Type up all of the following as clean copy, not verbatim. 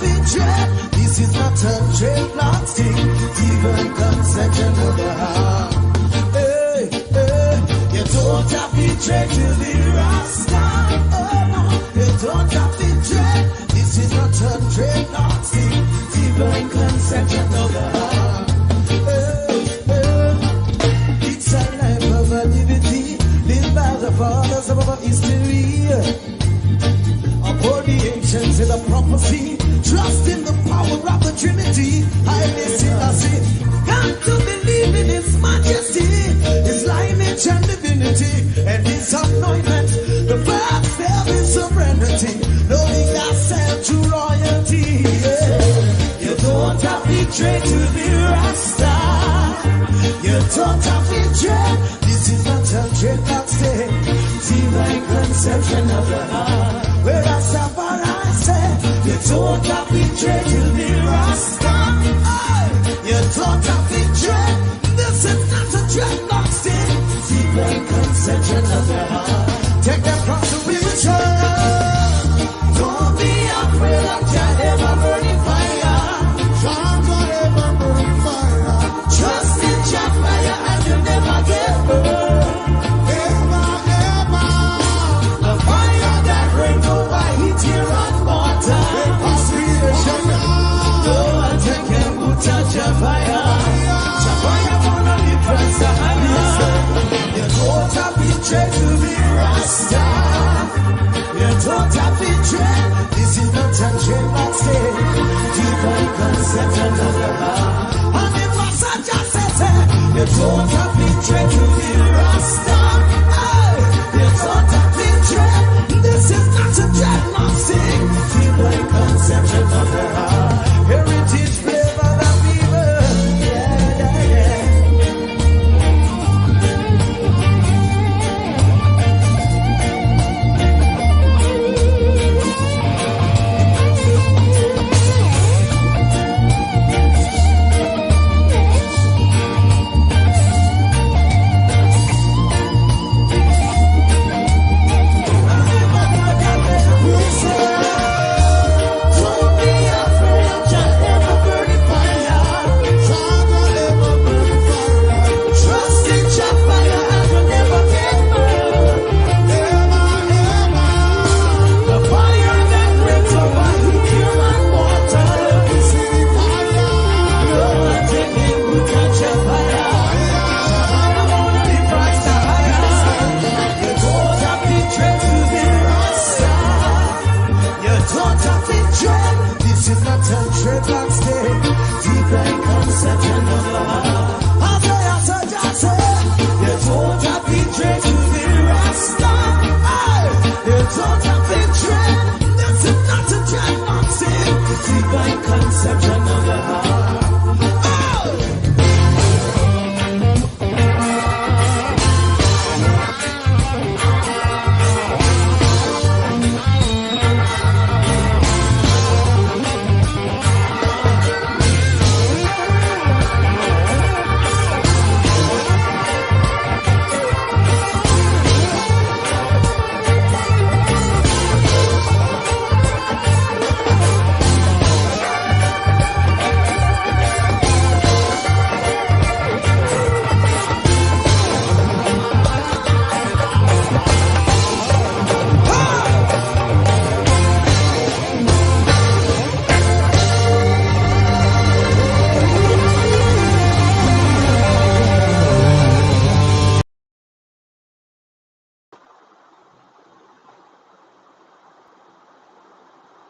have dread. This is not a dreadlock thing. Divine conception of the heart. Hey, hey, you don't have to dread to be Rasta. Oh no, you don't have to dread. This is not a dreadlock thing. Divine conception of the heart. Hey, hey, it's a life of a liberty, lived by the fathers of our history. For the ancients in the prophecy, trust in the power of the Trinity. I listen, I say, got to believe in His majesty, His lineage and divinity, and His anointment. The first step is serenity, knowing ourselves to royalty. Yeah. You don't have to trade to be Rasta. You don't have to trade. This is not a dreadlock state. Divine conception of the heart. Where I suffer, I say, you don't have to trade to be Rasta. You don't have to trade. This is not a dreadlock state. Divine conception of the heart. Take that cross to picture. Don't be afraid of your ever-burning fire. Ever-burning fire. Trust in your fire and you never get burned. Touch your fire, wanna be Christ. You don't have to trade to be Rasta. You don't have to trade. This is not a dreadlock state. Divine conception of the heart. And the pastor just said, you don't have to trade to be Rasta. You don't have to trade. This is not a dreadlock state. Divine conception of the heart. Heritage flavor that people, yeah.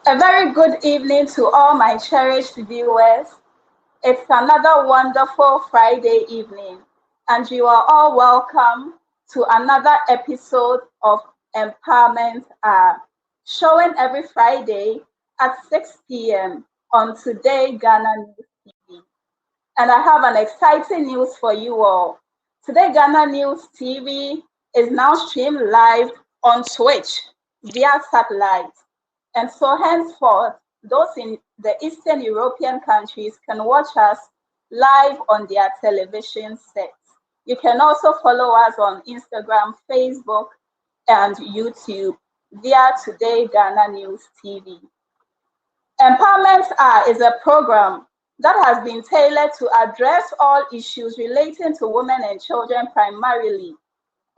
A very good evening to all my cherished viewers. It's another wonderful Friday evening, and you are all welcome to another episode of Empowerment Hour, showing every Friday at 6 p.m. on Today Ghana News TV. And I have an exciting news for you all. Today Ghana News TV is now streamed live on Twitch via satellite. And so henceforth, those in the Eastern European countries can watch us live on their television sets. You can also follow us on Instagram, Facebook, and YouTube via Today Ghana News TV. Empowerment Hour is a program that has been tailored to address all issues relating to women and children primarily.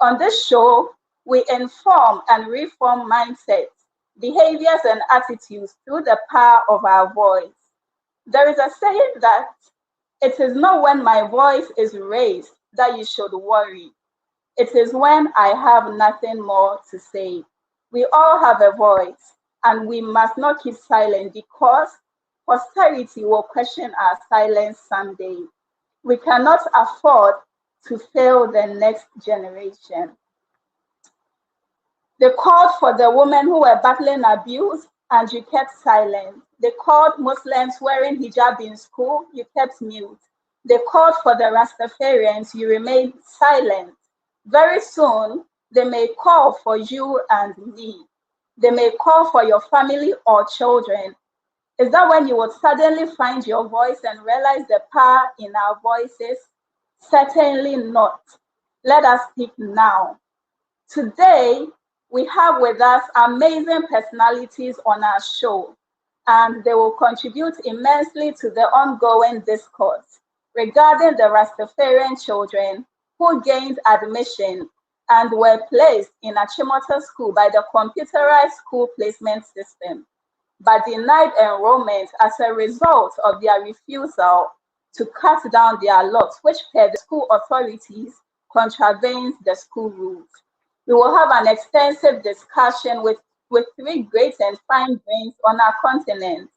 On this show, we inform and reform mindsets, behaviors, and attitudes through the power of our voice. There is a saying that it is not when my voice is raised that you should worry. It is when I have nothing more to say. We all have a voice, and we must not keep silent because posterity will question our silence someday. We cannot afford to fail the next generation. They called for the women who were battling abuse, and you kept silent. They called Muslims wearing hijab in school, you kept mute. They called for the Rastafarians, you remained silent. Very soon, they may call for you and me. They may call for your family or children. Is that when you would suddenly find your voice and realize the power in our voices? Certainly not. Let us speak now. Today, we have with us amazing personalities on our show, and they will contribute immensely to the ongoing discourse regarding the Rastafarian children who gained admission and were placed in Achimota School by the computerized school placement system, but denied enrollment as a result of their refusal to cut down their lots, which per the school authorities contravenes the school rules. We will have an extensive discussion with three great and fine brains on our continent,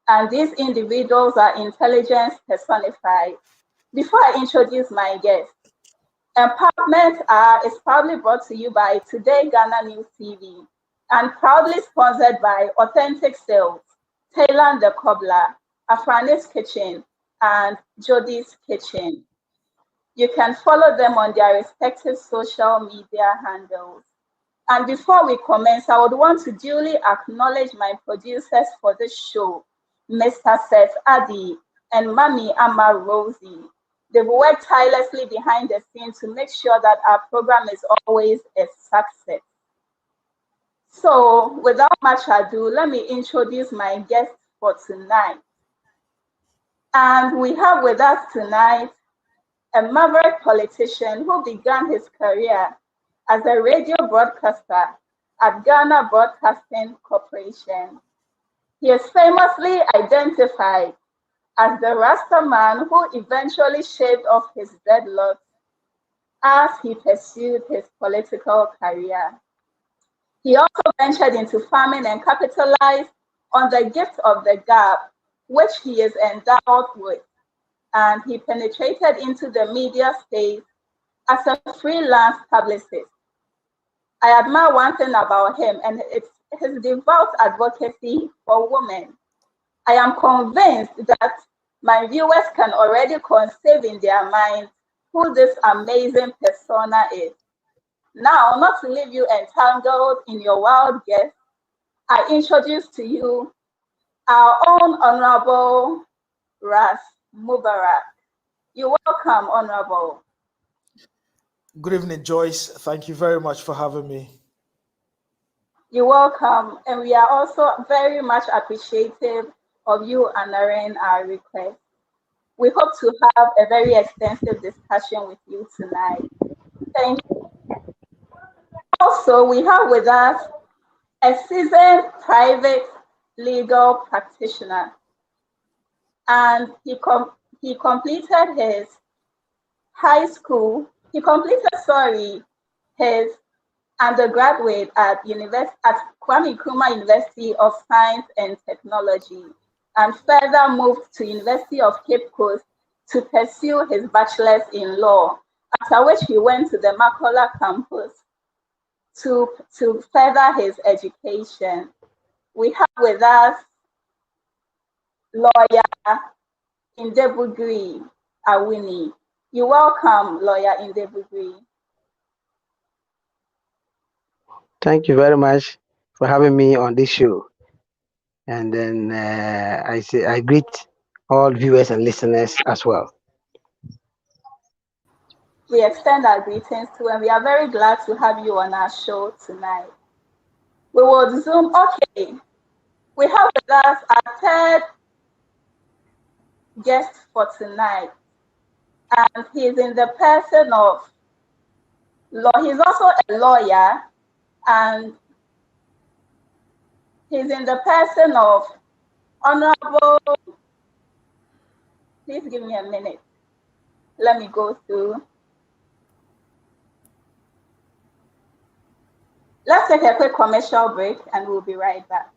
and these individuals are intelligence personified. Before I introduce my guest, Empowerment Hour is proudly brought to you by Today Ghana News TV and proudly sponsored by Authentic Sales, Thailand the Cobbler, Afranis Kitchen, and Jody's Kitchen. You can follow them on their respective social media handles. And before we commence, I would want to duly acknowledge my producers for this show, Mr. Seth Addy and Mami Amma Rosie. They've worked tirelessly behind the scenes to make sure that our program is always a success. So, without much ado, let me introduce my guest for tonight. And we have with us tonight a maverick politician who began his career as a radio broadcaster at Ghana Broadcasting Corporation. He is famously identified as the Rasta man who eventually shaved off his dreadlocks as he pursued his political career. He also ventured into farming and capitalized on the gift of the gab, which he is endowed with, and he penetrated into the media space as a freelance publicist. I admire one thing about him, and it's his devout advocacy for women. I am convinced that my viewers can already conceive in their minds who this amazing persona is. Now, not to leave you entangled in your wild guess, I introduce to you our own Honorable Ras Mubarak. You're welcome, Honorable. Good evening, Joyce. Thank you very much for having me. You're welcome. And we are also very much appreciative of you honoring our request. We hope to have a very extensive discussion with you tonight. Thank you. Also, we have with us a seasoned private legal practitioner, and he completed his high school. He completed, his undergraduate at Kwame Nkrumah University of Science and Technology, and further moved to University of Cape Coast to pursue his bachelor's in law, after which he went to the Makola campus to further his education. We have with us lawyer Indebugri Awini. You're welcome, lawyer Indebugri. Thank you very much for having me on this show. And then I greet all viewers and listeners as well. We extend our greetings to, and we are very glad to have you on our show tonight. We will zoom We have with us our third guest for tonight, and he's in the person of he's also a lawyer, and he's in the person of Honorable. Please give me a minute. Let me go through. Let's take a quick commercial break and we'll be right back.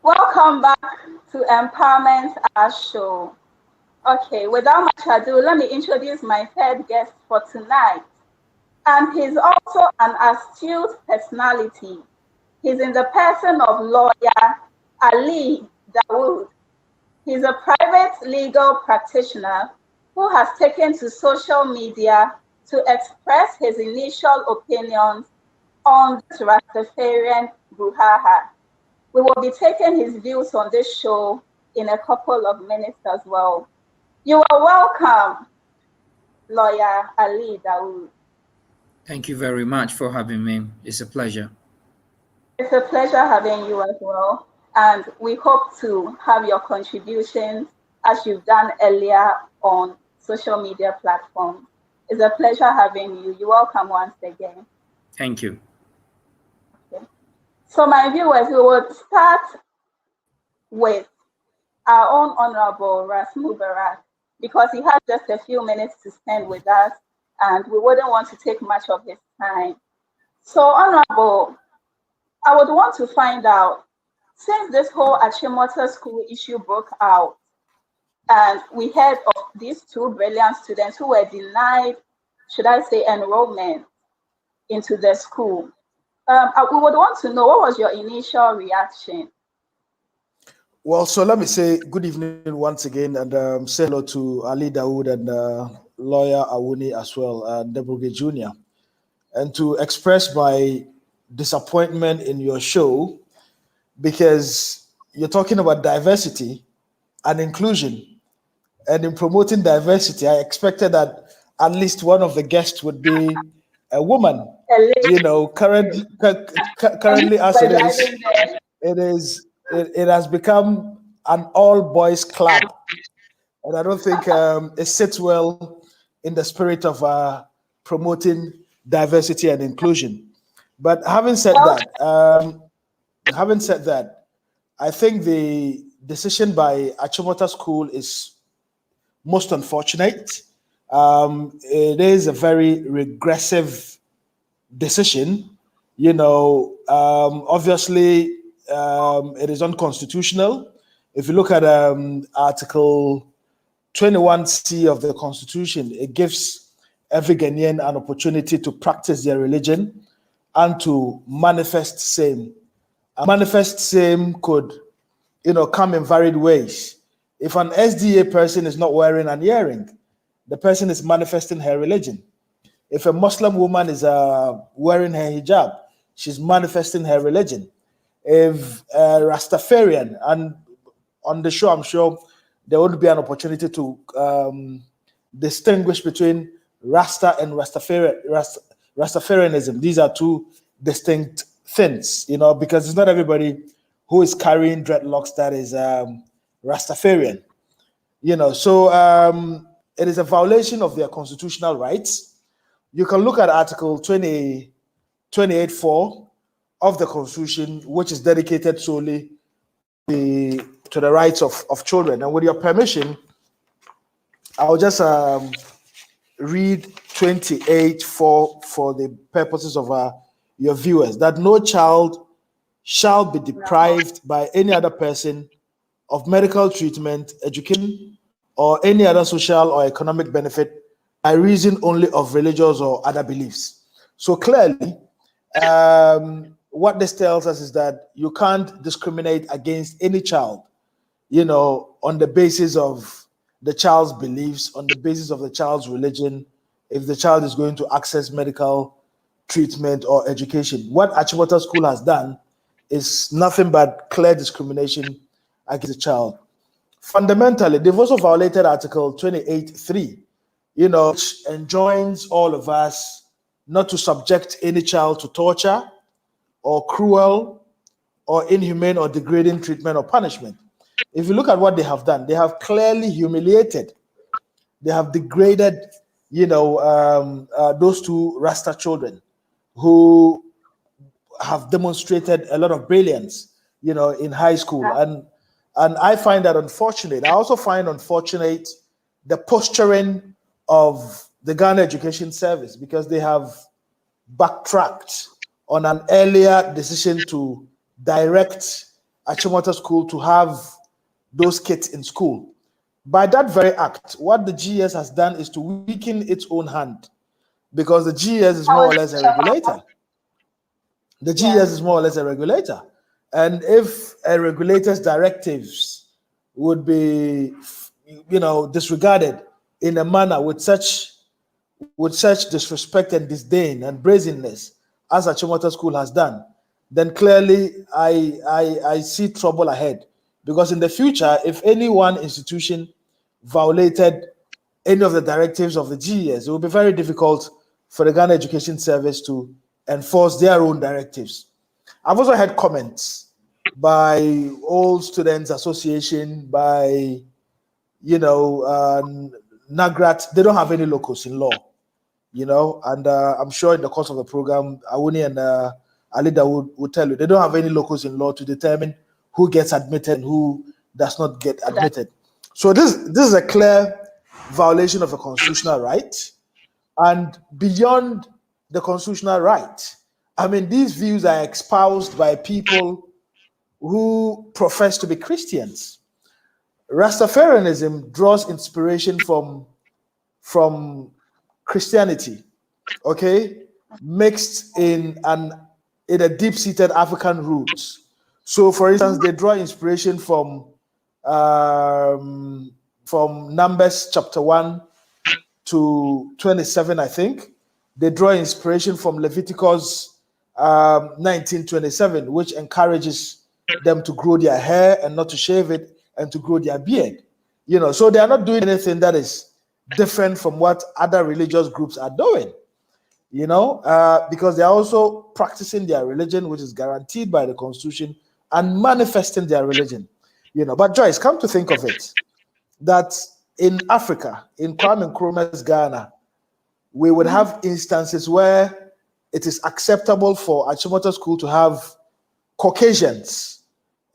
Welcome back to Empowerment Our Show. Okay, without much ado, let me introduce my third guest for tonight. And he's also an astute personality. He's in the person of lawyer Ali Dawood. He's a private legal practitioner who has taken to social media to express his initial opinions on this Rastafarian brouhaha. We will be taking his views on this show in a couple of minutes as well. You are welcome, Lawyer Ali Dawood. Thank you very much for having me. It's a pleasure. It's a pleasure having you as well. And we hope to have your contributions as you've done earlier on social media platforms. It's a pleasure having you. You're welcome once again. Thank you. Okay. So my viewers, we will start with our own Honorable Ras Mubarak, because he has just a few minutes to spend with us and we wouldn't want to take much of his time. So Honorable, I would want to find out, since this whole Achimota school issue broke out and we heard of these two brilliant students who were denied, should I say, enrollment into the school, we would want to know, what was your initial reaction? Well, so let me say good evening once again, and say hello to Ali Dawood and lawyer Awuni as well, and Debuge Jr. And to express my disappointment in your show, because you're talking about diversity and inclusion. And in promoting diversity, I expected that at least one of the guests would be a woman. You know, currently as it has become an all-boys club, and I don't think it sits well in the spirit of promoting diversity and inclusion. But having said that, I think the decision by Achimota School is most unfortunate. It is a very regressive decision. You know, obviously, it is unconstitutional. If you look at Article 21C of the Constitution, it gives every Ghanaian an opportunity to practice their religion and to manifest same. A manifest same could, come in varied ways. If an SDA person is not wearing an earring, the person is manifesting her religion. If a Muslim woman is wearing her hijab, she's manifesting her religion. If a Rastafarian, and on the show, I'm sure there would be an opportunity to distinguish between Rasta and Rastafarianism. These are two distinct things, because it's not everybody who is carrying dreadlocks that is Rastafarian. So it is a violation of their constitutional rights. You can look at Article 28.4 of the Constitution, which is dedicated solely to the rights of children. And with your permission, I'll just read 28.4 for the purposes of your viewers, that no child shall be deprived by any other person of medical treatment, education, or any other social or economic benefit by reason only of religious or other beliefs. So clearly, what this tells us is that you can't discriminate against any child, on the basis of the child's beliefs, on the basis of the child's religion, if the child is going to access medical treatment or education. What Achimota School has done is nothing but clear discrimination against the child. Fundamentally, they've also violated Article 28.3, which enjoins all of us not to subject any child to torture or cruel or inhumane or degrading treatment or punishment. If you look at what they have done, they have clearly humiliated, they have degraded, those two Rasta children who have demonstrated a lot of brilliance, in high school. And I find that unfortunate. I also find unfortunate the posturing of the Ghana Education Service, because they have backtracked on an earlier decision to direct Achimota School to have those kids in school. By that very act, what the GS has done is to weaken its own hand, because the GS is more or less a regulator. The GS is more or less a regulator. And if a regulator's directives would be, disregarded in a manner with such disrespect and disdain and brazenness as Achimota School has done, then clearly I see trouble ahead. Because in the future, if any one institution violated any of the directives of the GES, it will be very difficult for the Ghana Education Service to enforce their own directives. I've also had comments by All Students Association, by, NAGRAT. They don't have any locus in law, and I'm sure in the course of the program, Awuni and Alida would tell you, they don't have any locus in law to determine who gets admitted and who does not get admitted. So this is a clear violation of a constitutional right. And beyond the constitutional right, these views are espoused by people who profess to be Christians. Rastafarianism draws inspiration from Christianity, mixed in a deep-seated African roots. So, for instance, they draw inspiration from Numbers chapter 1 to 27, I think. They draw inspiration from Leviticus 19:27, which encourages them to grow their hair and not to shave it, and to grow their beard. So they are not doing anything that is different from what other religious groups are doing, because they are also practicing their religion, which is guaranteed by the Constitution, and manifesting their religion. But Joyce, come to think of it, that in Africa, in Kwame Nkrumah's Ghana, we would have instances where it is acceptable for Achimota School to have Caucasians,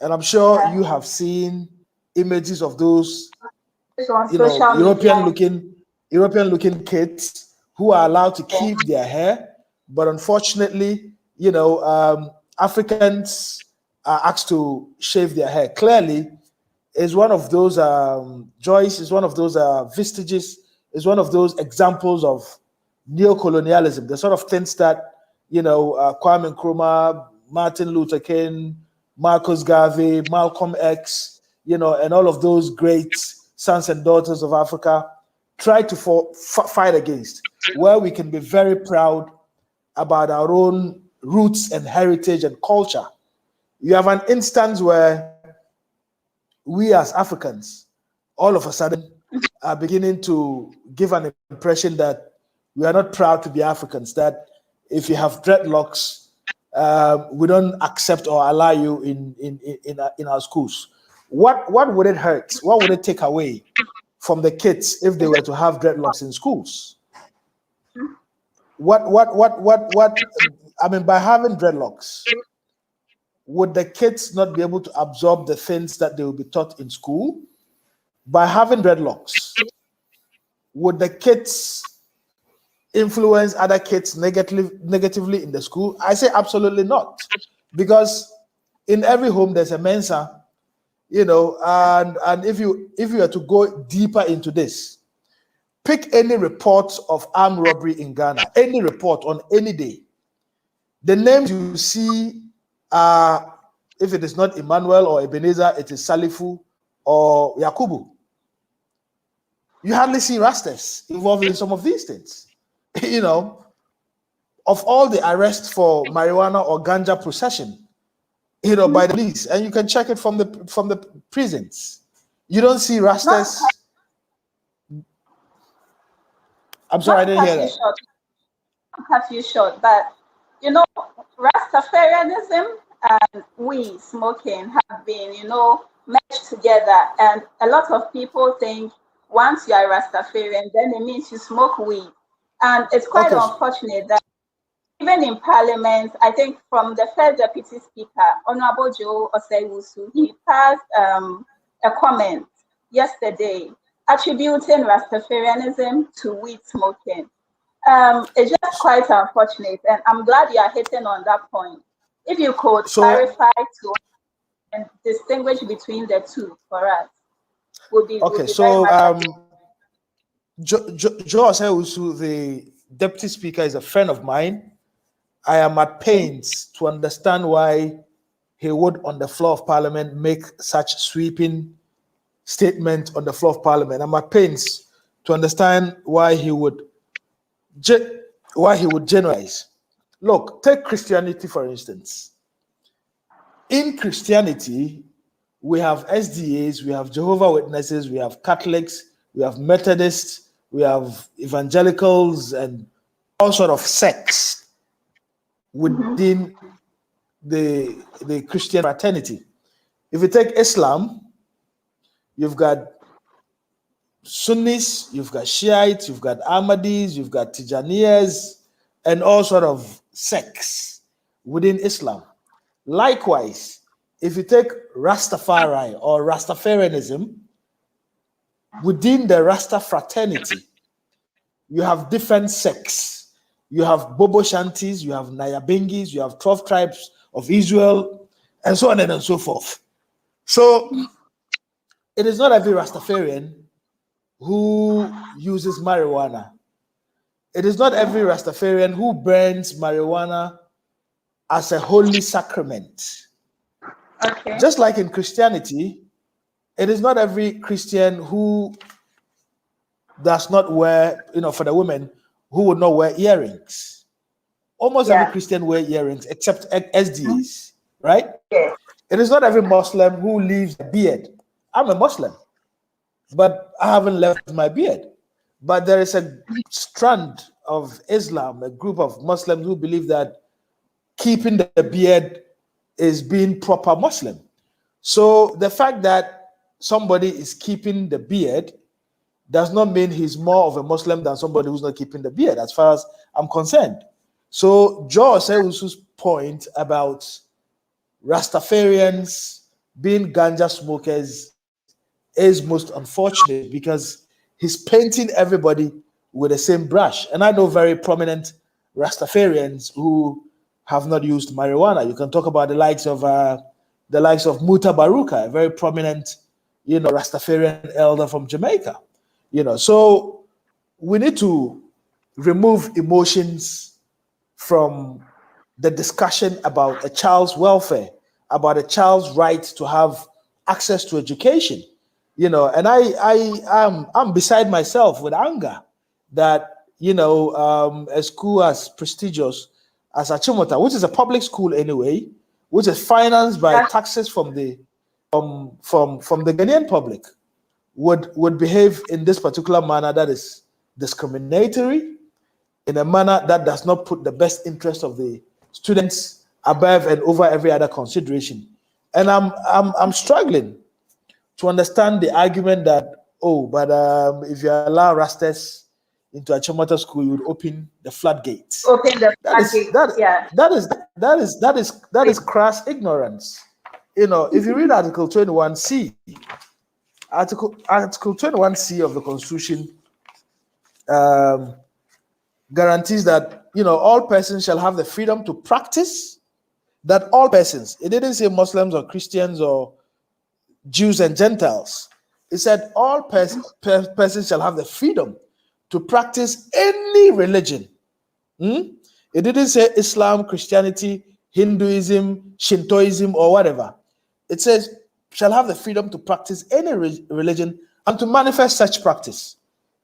and I'm sure you have seen images of those, European-looking kids who are allowed to keep their hair, but unfortunately, Africans are asked to shave their hair. Clearly, is one of those, Joyce is one of those vestiges, is one of those examples of neocolonialism, the sort of things that, Kwame Nkrumah, Martin Luther King, Marcus Garvey, Malcolm X, and all of those great sons and daughters of Africa try to fight against, where we can be very proud about our own roots and heritage and culture. You have an instance where we as Africans, all of a sudden, are beginning to give an impression that we are not proud to be Africans, that if you have dreadlocks, we don't accept or allow you in our schools. What would it hurt? What would it take away from the kids if they were to have dreadlocks in schools? What I mean, by having dreadlocks, would the kids not be able to absorb the things that they will be taught in school? By having dreadlocks, would the kids influence other kids negatively in the school? I say absolutely not, because in every home there's a Mensa, and if you are to go deeper into this, pick any report of armed robbery in Ghana, any report on any day. The names you see are, if it is not Emmanuel or Ebenezer, it is Salifu or Yakubu. You hardly see Rastas involved in some of these things. Of all the arrests for marijuana or ganja possession, by the police, and you can check it from the prisons, you don't see Rastas. I'm sorry, I didn't hear that. Cut you short, but Rastafarianism and weed smoking have been, meshed together, and a lot of people think once you are Rastafarian, then it means you smoke weed, and it's quite unfortunate that even in Parliament, I think from the first Deputy Speaker, Honorable Joe Osei-Wusu, he passed a comment yesterday attributing Rastafarianism to weed smoking. It's just quite unfortunate, and I'm glad you are hitting on that point. If you could clarify to and distinguish between the two for us, would be okay. Joe Osei-Wusu, the Deputy Speaker, is a friend of mine. I am at pains to understand why he would, on the floor of Parliament, make such sweeping statement on the floor of Parliament. I'm at pains to understand why he would generalize. Look, take Christianity, for instance. In Christianity, we have SDAs, we have Jehovah's Witnesses, we have Catholics, we have Methodists, we have evangelicals, and all sort of sects within the Christian fraternity. If you take Islam, you've got Sunnis, you've got Shiites, you've got Ahmadis, you've got Tijaniyas, and all sort of sects within Islam. Likewise, if you take Rastafari or Rastafarianism, within the Rasta fraternity, you have different sects. You have Bobo Shantis, you have Nyabingis, you have 12 tribes of Israel, and so on and so forth. So it is not every Rastafarian who uses marijuana. It is not every Rastafarian who burns marijuana as a holy sacrament. Okay. Just like in Christianity, it is not every Christian who does not wear, for the women, who would not wear earrings. Almost every Christian wear earrings except SDAs, right? Yeah. It is not every Muslim who leaves a beard. I'm a Muslim, but I haven't left my beard. But there is a strand of Islam, a group of Muslims who believe that keeping the beard is being proper Muslim. So the fact that somebody is keeping the beard does not mean he's more of a Muslim than somebody who's not keeping the beard, as far as I'm concerned. So Joe Osei-Wusu's point about Rastafarians being ganja smokers is most unfortunate, because he's painting everybody with the same brush. And I know very prominent Rastafarians who have not used marijuana. You can talk about the likes of Muta Baruka, a very prominent Rastafarian elder from Jamaica. So we need to remove emotions from the discussion about a child's welfare, about a child's right to have access to education. And I'm beside myself with anger that a school as prestigious as Achimota, which is a public school anyway, which is financed by taxes from the Ghanaian public, would behave in this particular manner that is discriminatory, in a manner that does not put the best interest of the students above and over every other consideration. And I'm struggling to understand the argument that, if you allow Rastas into a Chamota school, you would open the floodgates. Open the floodgates. That is crass ignorance. If you read Article 21C, Article 21C of the Constitution guarantees that all persons shall have the freedom to practice. That all persons. It didn't say Muslims or Christians or Jews and Gentiles. It said all persons shall have the freedom to practice any religion. It didn't say Islam, Christianity, Hinduism, Shintoism, or whatever. It says shall have the freedom to practice any religion and to manifest such practice.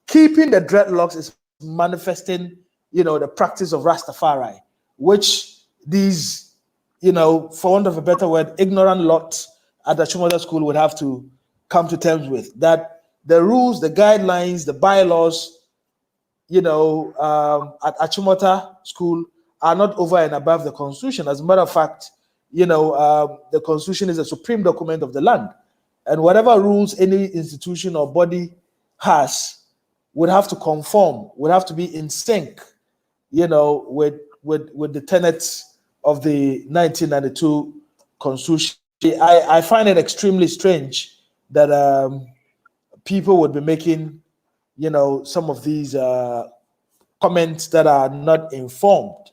Keeping the dreadlocks is manifesting, the practice of Rastafari, which these, for want of a better word, ignorant lot at the Achimota school would have to come to terms with. That the rules, the guidelines, the bylaws, at Achimota school are not over and above the Constitution. As a matter of fact, the Constitution is a supreme document of the land, and whatever rules any institution or body has would have to conform, would have to be in sync, with the tenets of the 1992 Constitution. I find it extremely strange that people would be making, some of these comments that are not informed,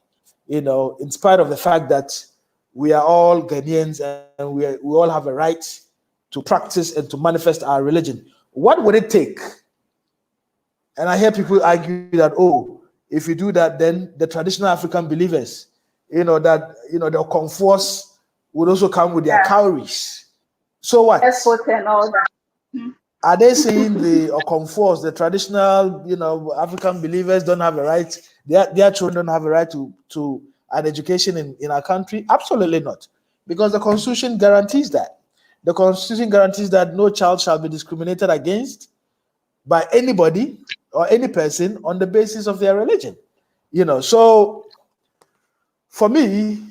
in spite of the fact that we are all Ghanaians and we all have a right to practice and to manifest our religion. What would it take? And I hear people argue that, if you do that, then the traditional African believers, the Okonfors would also come with their cowries. So what? And all that. Are they saying the Okonfors, the traditional, African believers don't have a right, their children don't have a right to an education in our country? Absolutely not. Because the Constitution guarantees that. The Constitution guarantees that no child shall be discriminated against by anybody or any person on the basis of their religion. So for me,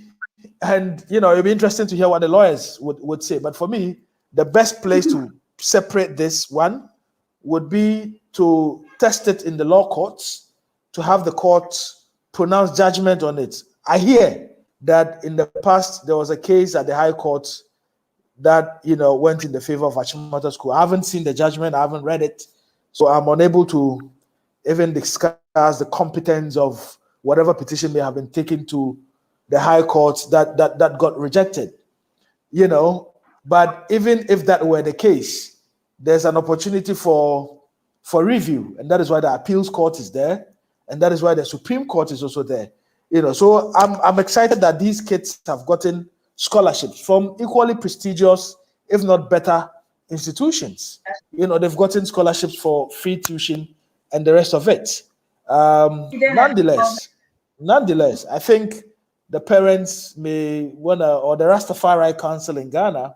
and it'd be interesting to hear what the lawyers would say, but for me, the best place to separate this one would be to test it in the law courts, to have the courts pronounce judgment on it. I hear that in the past there was a case at the High Court that went in the favor of Achimota School. I haven't seen the judgment, I haven't read it, so I'm unable to even discuss the competence of whatever petition may have been taken to the High Court that got rejected. But even if that were the case, there's an opportunity for review, and that is why the appeals court is there, and that is why the Supreme Court is also there. So I'm excited that these kids have gotten scholarships from equally prestigious, if not better, institutions. They've gotten scholarships for free tuition and the rest of it. Nonetheless, I think the parents may want to, or the Rastafari Council in Ghana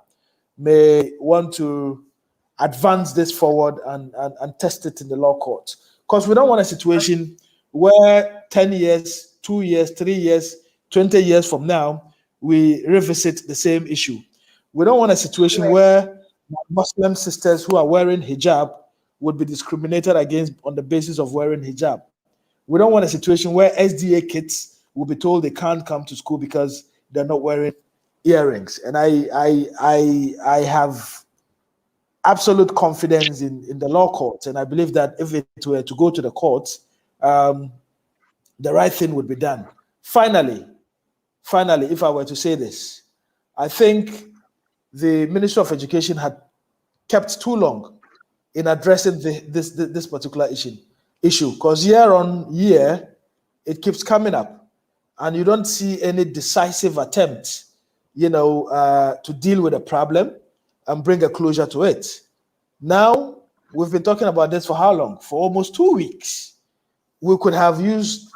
may want to advance this forward and test it in the law court. Because we don't want a situation where 10 years, 2 years, 3 years, 20 years from now, we revisit the same issue. We don't want a situation where Muslim sisters who are wearing hijab would be discriminated against on the basis of wearing hijab. We don't want a situation where SDA kids will be told they can't come to school because they're not wearing earrings. And I have absolute confidence in the law courts, and I believe that if it were to go to the courts, the right thing would be done. Finally, if I were to say this, I think the Ministry of Education had kept too long in addressing this particular issue, because year on year it keeps coming up, and you don't see any decisive attempt, to deal with the problem and bring a closure to it. Now we've been talking about this for how long? For almost 2 weeks. We could have used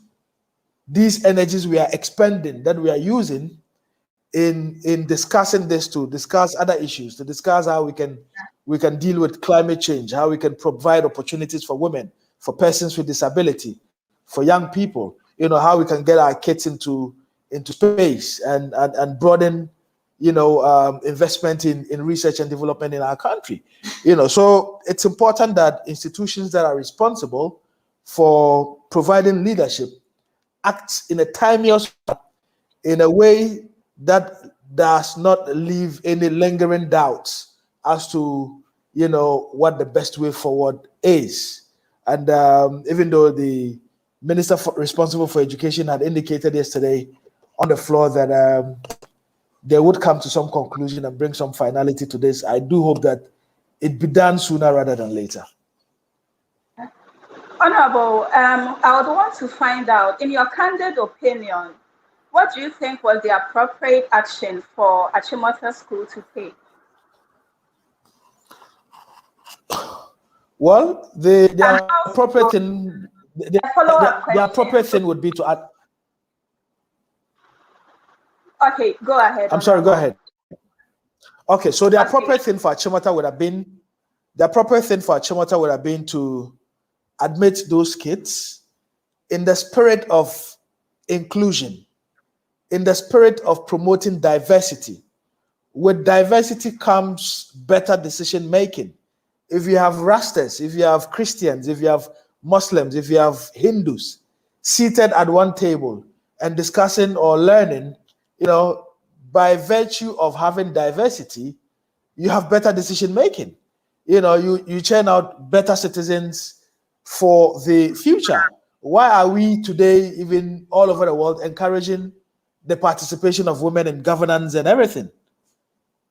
these energies we are expending, that we are using in discussing this, to discuss other issues, to discuss how we can deal with climate change, how we can provide opportunities for women, for persons with disability, for young people, how we can get our kids into space and broaden, investment in research and development in our country. So it's important that institutions that are responsible for providing leadership act in a timeous, in a way that does not leave any lingering doubts as to what the best way forward is. And even though the minister responsible for education had indicated yesterday on the floor that they would come to some conclusion and bring some finality to this, I do hope that it be done sooner rather than later. Honorable, I would want to find out, in your candid opinion, what do you think was the appropriate action for Achimota School to take? Well, the appropriate thing, the appropriate thing would be to add. Okay, go ahead. I'm sorry, go ahead. Okay, so the appropriate thing for Achimota would have been to admit those kids in the spirit of inclusion, in the spirit of promoting diversity. With diversity comes better decision making. If you have Rastas, if you have Christians, if you have Muslims, if you have Hindus seated at one table and discussing or learning, by virtue of having diversity, you have better decision making. You churn out better citizens for the future. Why are we today, even all over the world, encouraging the participation of women in governance and everything?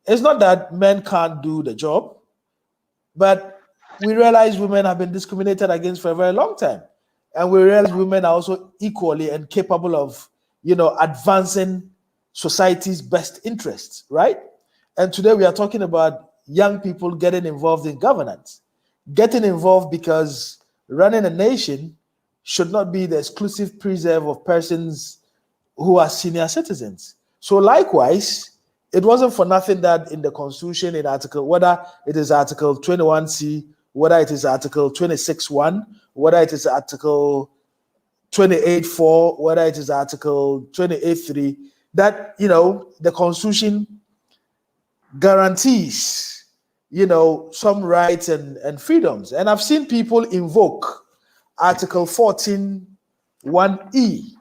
It's not that men can't do the job, but we realize women have been discriminated against for a very long time. And we realize women are also equally and capable of, advancing society's best interests, right? And today we are talking about young people getting involved in governance, getting involved, because running a nation should not be the exclusive preserve of persons who are senior citizens. So likewise, it wasn't for nothing that in the Constitution, in Article, whether it is Article 21C, whether it is Article 26.1, whether it is Article 28.4, whether it is Article 28.3, that, the Constitution guarantees, some rights and freedoms. And I've seen people invoke Article 14.1e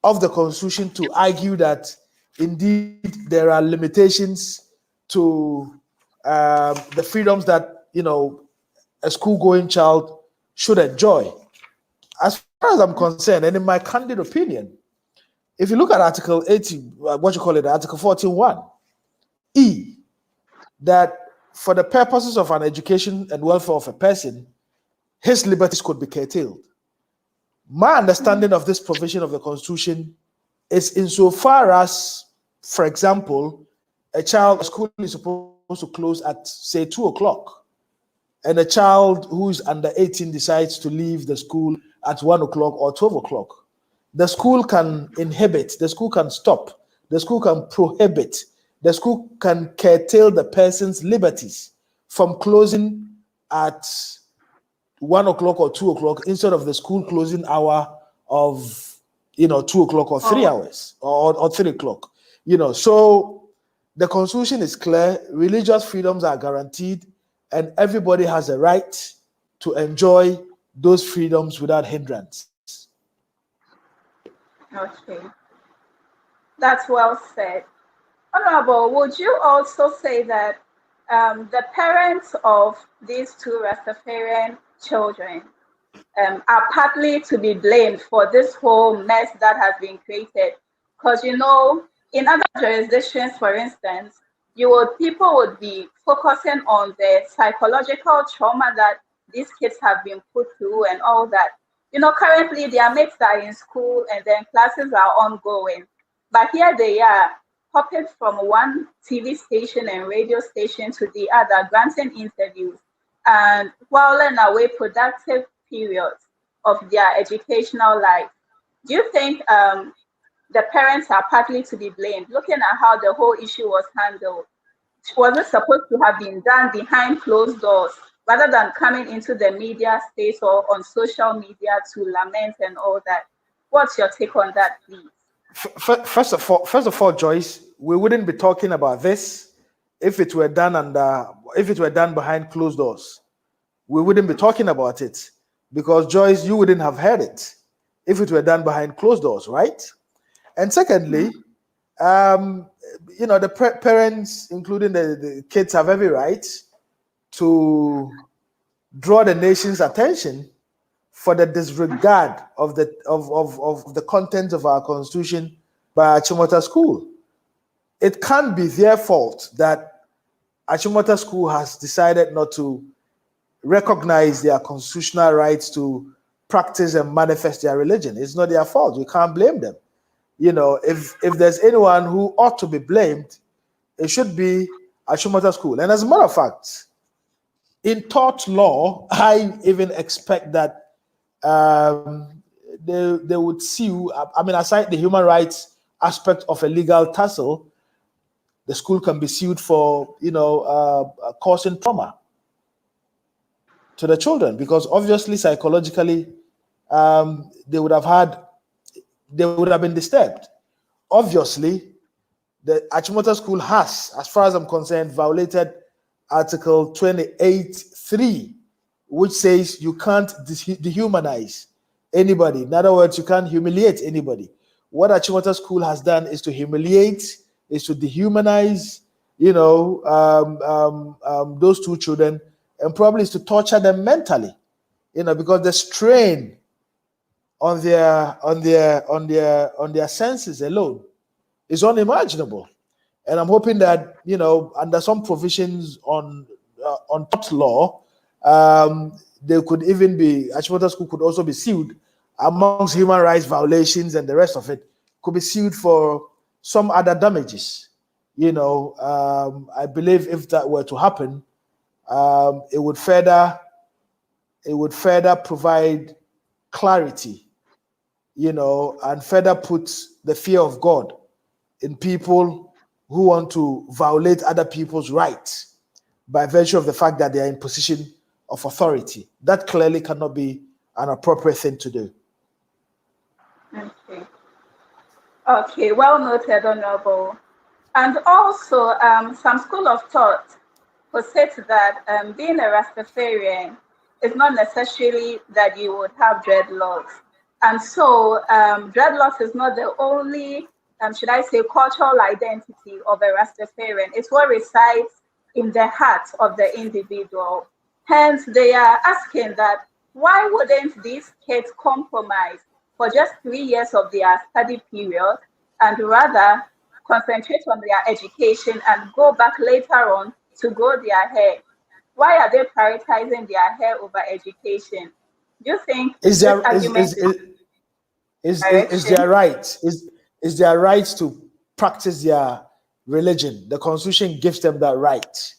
of the Constitution to argue that indeed there are limitations to the freedoms that, a school-going child should enjoy. As far as I'm concerned, and in my candid opinion, if you look at Article 80, Article 14.1e, that for the purposes of an education and welfare of a person, his liberties could be curtailed. My understanding of this provision of the Constitution is insofar as, for example, a school is supposed to close at, say, 2 o'clock, and a child who is under 18 decides to leave the school at 1 o'clock or 12 o'clock. The school can inhibit, the school can stop, the school can prohibit, the school can curtail the person's liberties from closing at 1 o'clock or 2 o'clock instead of the school closing hour of 2 o'clock or 3 hours or 3 o'clock. So the Constitution is clear, religious freedoms are guaranteed, and everybody has a right to enjoy those freedoms without hindrance. Okay, that's well said. Honorable, would you also say that the parents of these two Rastafarian children are partly to be blamed for this whole mess that has been created? Because, in other jurisdictions, for instance, people would be focusing on the psychological trauma that these kids have been put through and all that. Currently their mates are in school and then classes are ongoing. But here they are, hopping from one TV station and radio station to the other, granting interviews and whiling away productive periods of their educational life. Do you think the parents are partly to be blamed? Looking at how the whole issue was handled, was it supposed to have been done behind closed doors rather than coming into the media space or on social media to lament and all that? What's your take on that, please? First of all, Joyce, we wouldn't be talking about this if it were done behind closed doors. We wouldn't be talking about it because, Joyce, you wouldn't have heard it if it were done behind closed doors, right? And secondly, the parents, including the kids, have every right to draw the nation's attention for the disregard of the content of our constitution by Achimota School. It can't be their fault that Achimota School has decided not to recognize their constitutional rights to practice and manifest their religion. It's not their fault. We can't blame them. If there's anyone who ought to be blamed, it should be Achimota School. And as a matter of fact, in tort law, I even expect that they would sue. I mean, aside the human rights aspect of a legal tussle, the school can be sued for causing trauma to the children, because obviously psychologically they would have been disturbed. Obviously, the Achimota School has, as far as I'm concerned, violated Article 28(3), which says you can't dehumanize anybody. In other words, you can't humiliate anybody. What Achimota School has done is to humiliate, is to dehumanize, those two children, and probably is to torture them mentally, because the strain on their senses alone is unimaginable. And I'm hoping that under some provisions on tort law, they could even be, Achimota School could also be sued amongst human rights violations, and the rest of it could be sued for some other damages. I believe if that were to happen, it would further provide clarity, and further put the fear of God in people who want to violate other people's rights by virtue of the fact that they are in position of authority. That clearly cannot be an appropriate thing to do. Okay, well noted, Honorable. And also, some school of thought posit that being a Rastafarian is not necessarily that you would have dreadlocks. And so dreadlocks is not the only, should I say, cultural identity of a Rastafarian. It's what resides in the heart of the individual. Hence, they are asking that why wouldn't these kids compromise for just 3 years of their study period and rather concentrate on their education and go back later on to grow their hair? Why are they prioritizing their hair over education? Do you think is their right to practice their religion? The Constitution gives them that right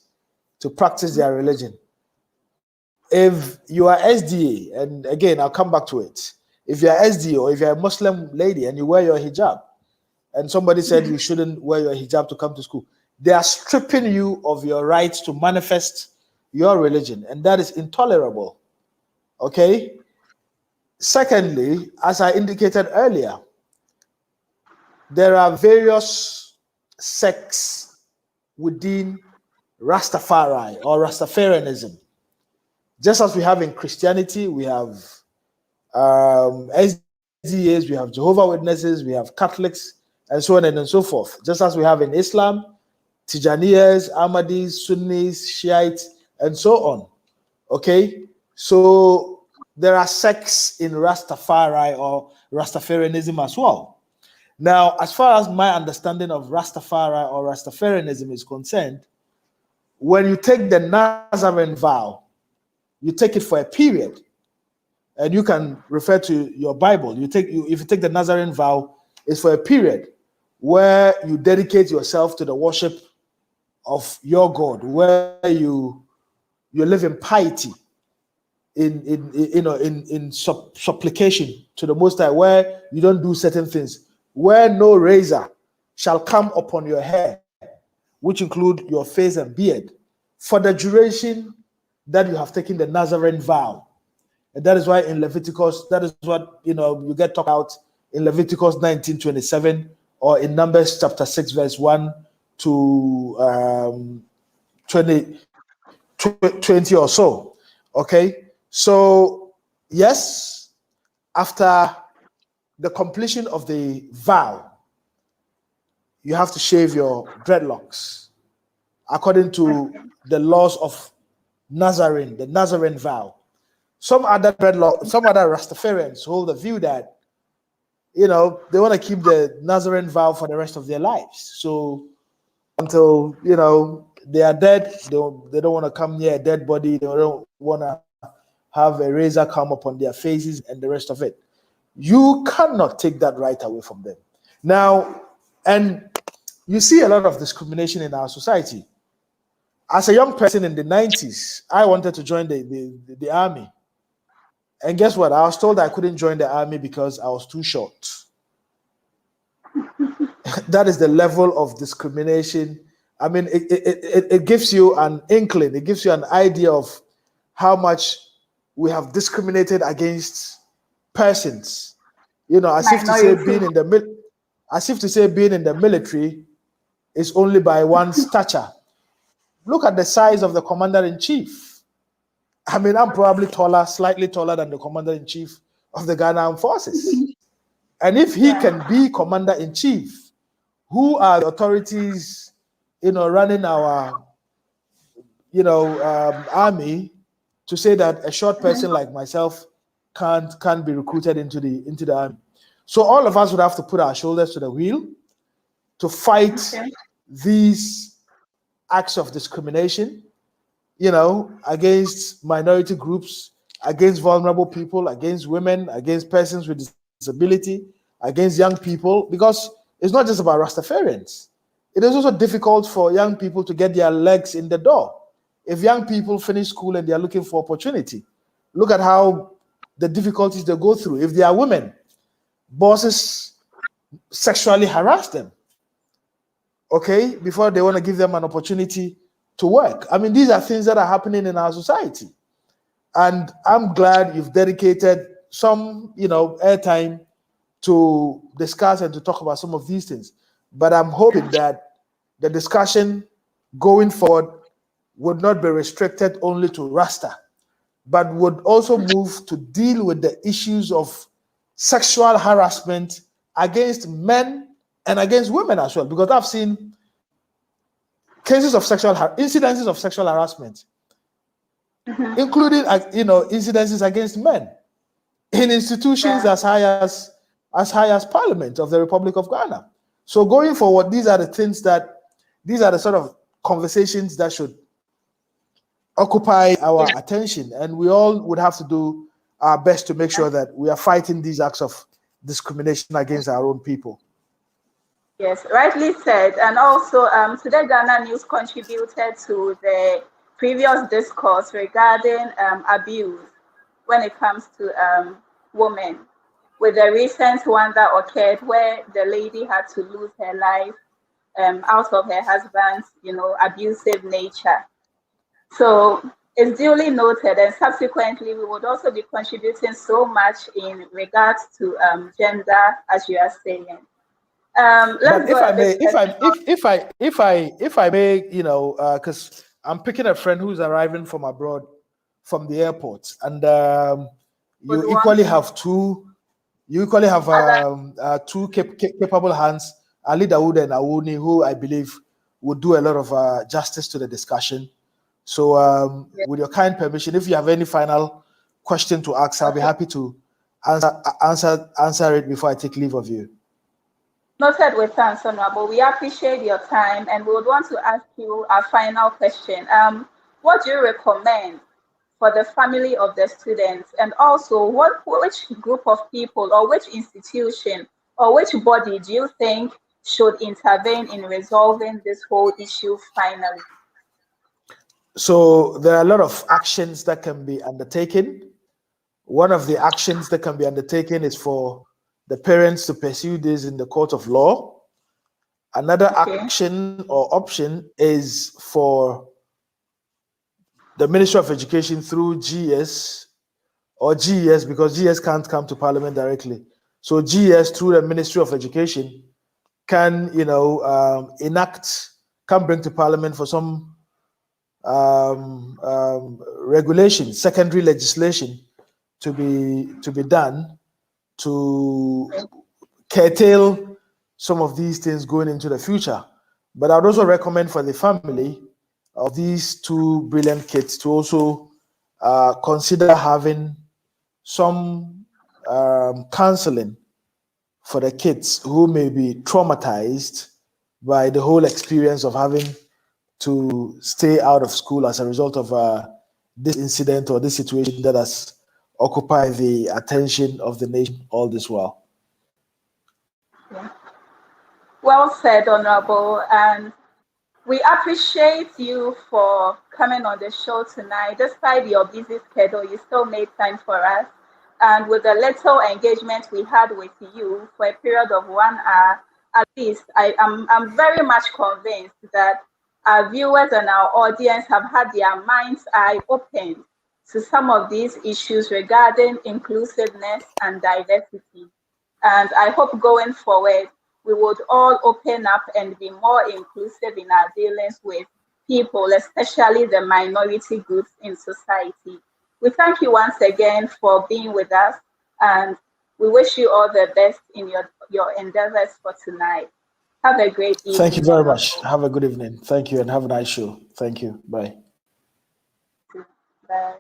to practice their religion. If you are SDA, and again, I'll come back to it. If you're SDA or if you're a Muslim lady and you wear your hijab, and somebody said you shouldn't wear your hijab to come to school, they are stripping you of your right to manifest your religion, and that is intolerable. Okay? Secondly, as I indicated earlier, there are various sects within Rastafari or Rastafarianism. Just as we have in Christianity, we have SDAs, we have Jehovah's Witnesses, we have Catholics, and so on and so forth. Just as we have in Islam, Tijaniyas, Ahmadis, Sunnis, Shiites, and so on. Okay? So there are sects in Rastafari or Rastafarianism as well. Now, as far as my understanding of Rastafari or Rastafarianism is concerned, when you take the Nazarene vow, you take it for a period, and you can refer to your Bible. If you take the Nazarene vow, it's for a period where you dedicate yourself to the worship of your God, where you live in piety, in supplication to the Most High, where you don't do certain things, where no razor shall come upon your hair, which include your face and beard, for the duration that you have taken the Nazarene vow. And that is why in Leviticus, that is what you get talked about in Leviticus 19:27, or in Numbers chapter 6, verse 1 to 20 or so. Okay, so yes, after the completion of the vow, you have to shave your dreadlocks according to the laws of Nazarene, the Nazarene vow. Some other Rastafarians hold the view that they want to keep the Nazarene vow for the rest of their lives. So until they are dead, they don't want to come near a dead body. They don't want to have a razor come upon their faces and the rest of it. You cannot take that right away from them. Now, and you see a lot of discrimination in our society. As a young person in the 90s, I wanted to join the army. And guess what? I was told I couldn't join the army because I was too short. That is the level of discrimination. I mean, it gives you an inkling. It gives you an idea of how much we have discriminated against persons. As if to say being in the military is only by one stature. Look at the size of the commander-in-chief. I mean, I'm probably slightly taller than the commander-in-chief of the Ghana Armed Forces. And if he can be commander-in-chief, who are the authorities, running our, army, to say that a short person like myself can't be recruited into the army? So all of us would have to put our shoulders to the wheel to fight these acts of discrimination, against minority groups, against vulnerable people, against women, against persons with disability, against young people, because it's not just about Rastafarians. It is also difficult for young people to get their legs in the door. If young people finish school and they are looking for opportunity, look at how the difficulties they go through. If they are women, bosses sexually harass them, before they want to give them an opportunity to work. I mean, these are things that are happening in our society. And I'm glad you've dedicated some, airtime to discuss and to talk about some of these things. But I'm hoping that the discussion going forward would not be restricted only to Rasta, but would also move to deal with the issues of sexual harassment against men and against women as well. Because I've seen cases of incidences of sexual harassment, including incidences against men in institutions as high as Parliament of the Republic of Ghana. So going forward, these are the sort of conversations that should occupy our attention, and we all would have to do our best to make sure that we are fighting these acts of discrimination against our own people. Yes, rightly said. And also, today Ghana News contributed to the previous discourse regarding abuse when it comes to women, with the recent one that occurred where the lady had to lose her life out of her husband's, abusive nature. So it's duly noted, and subsequently we would also be contributing so much in regards to gender, as you are saying. If I may, because I'm picking a friend who's arriving from abroad, from the airport, and you equally have two capable hands, Ali Dawood and Awuni, who I believe would do a lot of justice to the discussion. So, with your kind permission, if you have any final question to ask, I'll be happy to answer it before I take leave of you. Noted with thanks, Honorable. We appreciate your time, and we would want to ask you our final question. What do you recommend for the family of the students, and also which group of people or which institution or which body do you think should intervene in resolving this whole issue finally? So there are a lot of actions that can be undertaken. One of the actions that can be undertaken is for the parents to pursue this in the court of law. Another action or option is for the Ministry of Education through GS or GES, because GS can't come to Parliament directly. So GS through the Ministry of Education can, can bring to Parliament for some regulation, secondary legislation to be done to curtail some of these things going into the future. But I'd also recommend for the family of these two brilliant kids to also consider having some counseling for the kids who may be traumatized by the whole experience of having to stay out of school as a result of this incident or this situation that has occupied the attention of the nation all this while. Yeah. Well said, Honorable, and we appreciate you for coming on the show tonight. Despite your busy schedule, you still made time for us. And with the little engagement we had with you for a period of 1 hour, at least I'm very much convinced that our viewers and our audience have had their mind's eye opened to some of these issues regarding inclusiveness and diversity. And I hope going forward, we would all open up and be more inclusive in our dealings with people, especially the minority groups in society. We thank you once again for being with us, and we wish you all the best in your endeavors for tonight. Have a great evening. Thank you very much. Have a good evening. Thank you, and have a nice show. Thank you. Bye. Bye.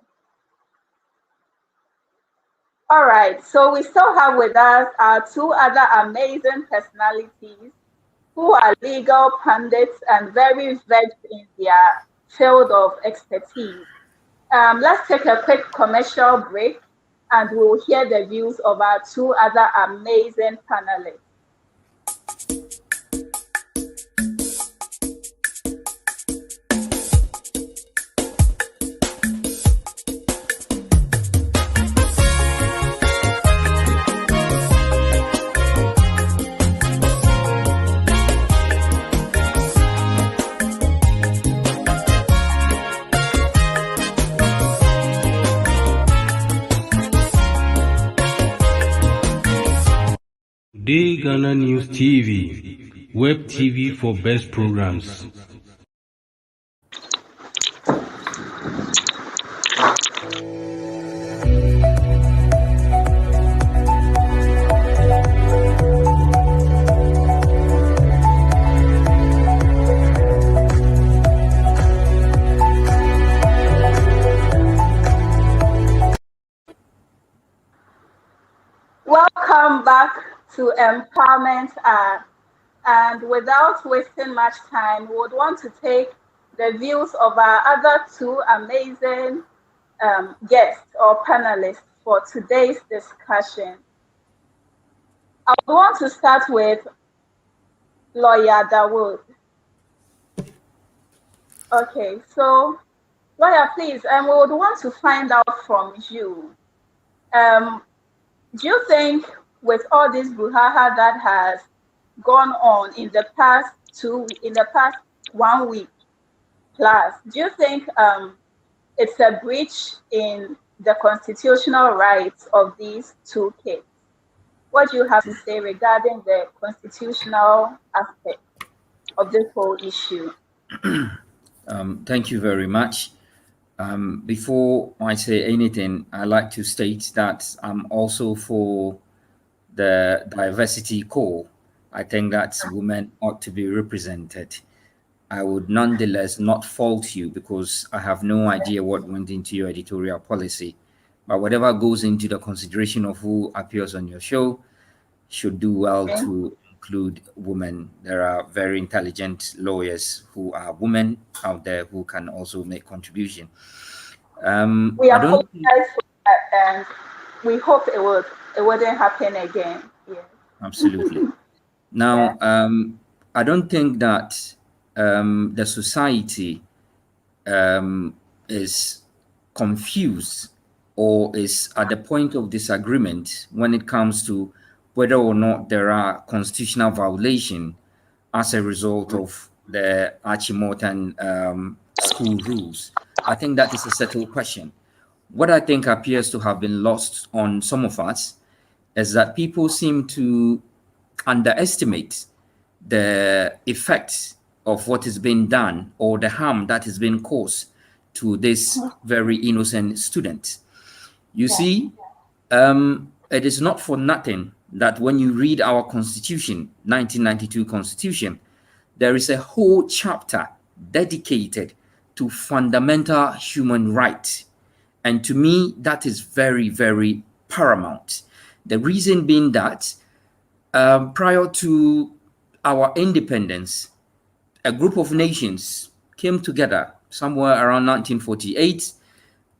All right, so we still have with us our two other amazing personalities who are legal pundits and very versed in their field of expertise. Let's take a quick commercial break and we'll hear the views of our two other amazing panelists. Today Ghana News TV, Web TV for best programs. Welcome back to Empowerment Hour, and without wasting much time, we would want to take the views of our other two amazing guests or panelists for today's discussion. I would want to start with Lawyer Dawood. Okay, so Lawyer, please, we would want to find out from you. Do you think with all this brouhaha that has gone on in the past 1 week plus, do you think it's a breach in the constitutional rights of these two kids? What do you have to say regarding the constitutional aspect of this whole issue? Thank you very much. Before I say anything, I'd like to state that I'm also for the diversity call. I think that women ought to be represented. I would nonetheless not fault you because I have no idea what went into your editorial policy. But whatever goes into the consideration of who appears on your show should do well to include women. There are very intelligent lawyers who are women out there who can also make contribution. We apologize for that, and we hope it wouldn't happen again. Yeah. Absolutely. Now, I don't think that the society is confused or is at the point of disagreement when it comes to whether or not there are constitutional violations as a result of the Achimota school rules. I think that is a settled question. What I think appears to have been lost on some of us is that people seem to underestimate the effects of what is being done or the harm that is being caused to this very innocent student. You see, it is not for nothing that when you read our Constitution, 1992 Constitution, there is a whole chapter dedicated to fundamental human rights. And to me, that is very, very paramount. The reason being that prior to our independence, a group of nations came together somewhere around 1948,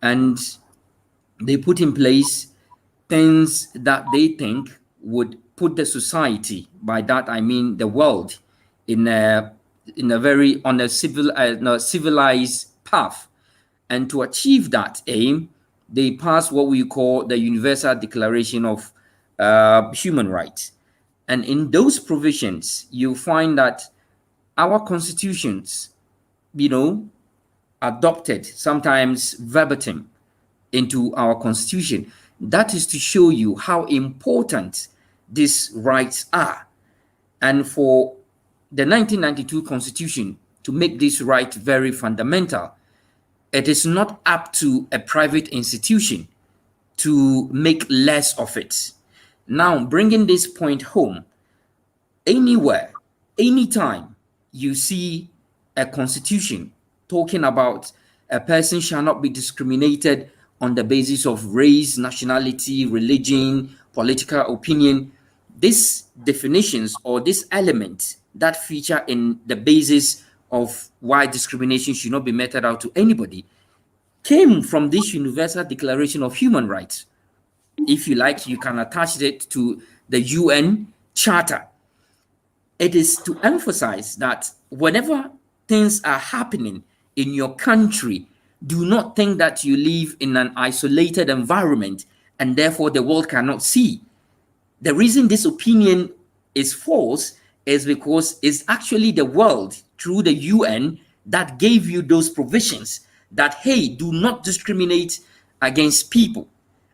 and they put in place things that they think would put the society, by that I mean the world, on a civilized path. And to achieve that aim, they passed what we call the Universal Declaration of Human Rights. And in those provisions, you find that our constitutions, adopted sometimes verbatim into our constitution. That is to show you how important these rights are. And for the 1992 Constitution to make this right very fundamental, it is not up to a private institution to make less of it. Now, bringing this point home, anywhere, anytime you see a constitution talking about a person shall not be discriminated on the basis of race, nationality, religion, political opinion, these definitions or these elements that feature in the basis of why discrimination should not be meted out to anybody came from this Universal Declaration of Human Rights. If you like, you can attach it to the UN Charter. It is to emphasize that whenever things are happening in your country, do not think that you live in an isolated environment and therefore the world cannot see. The reason this opinion is false is because it's actually the world through the UN that gave you those provisions that, hey, do not discriminate against people.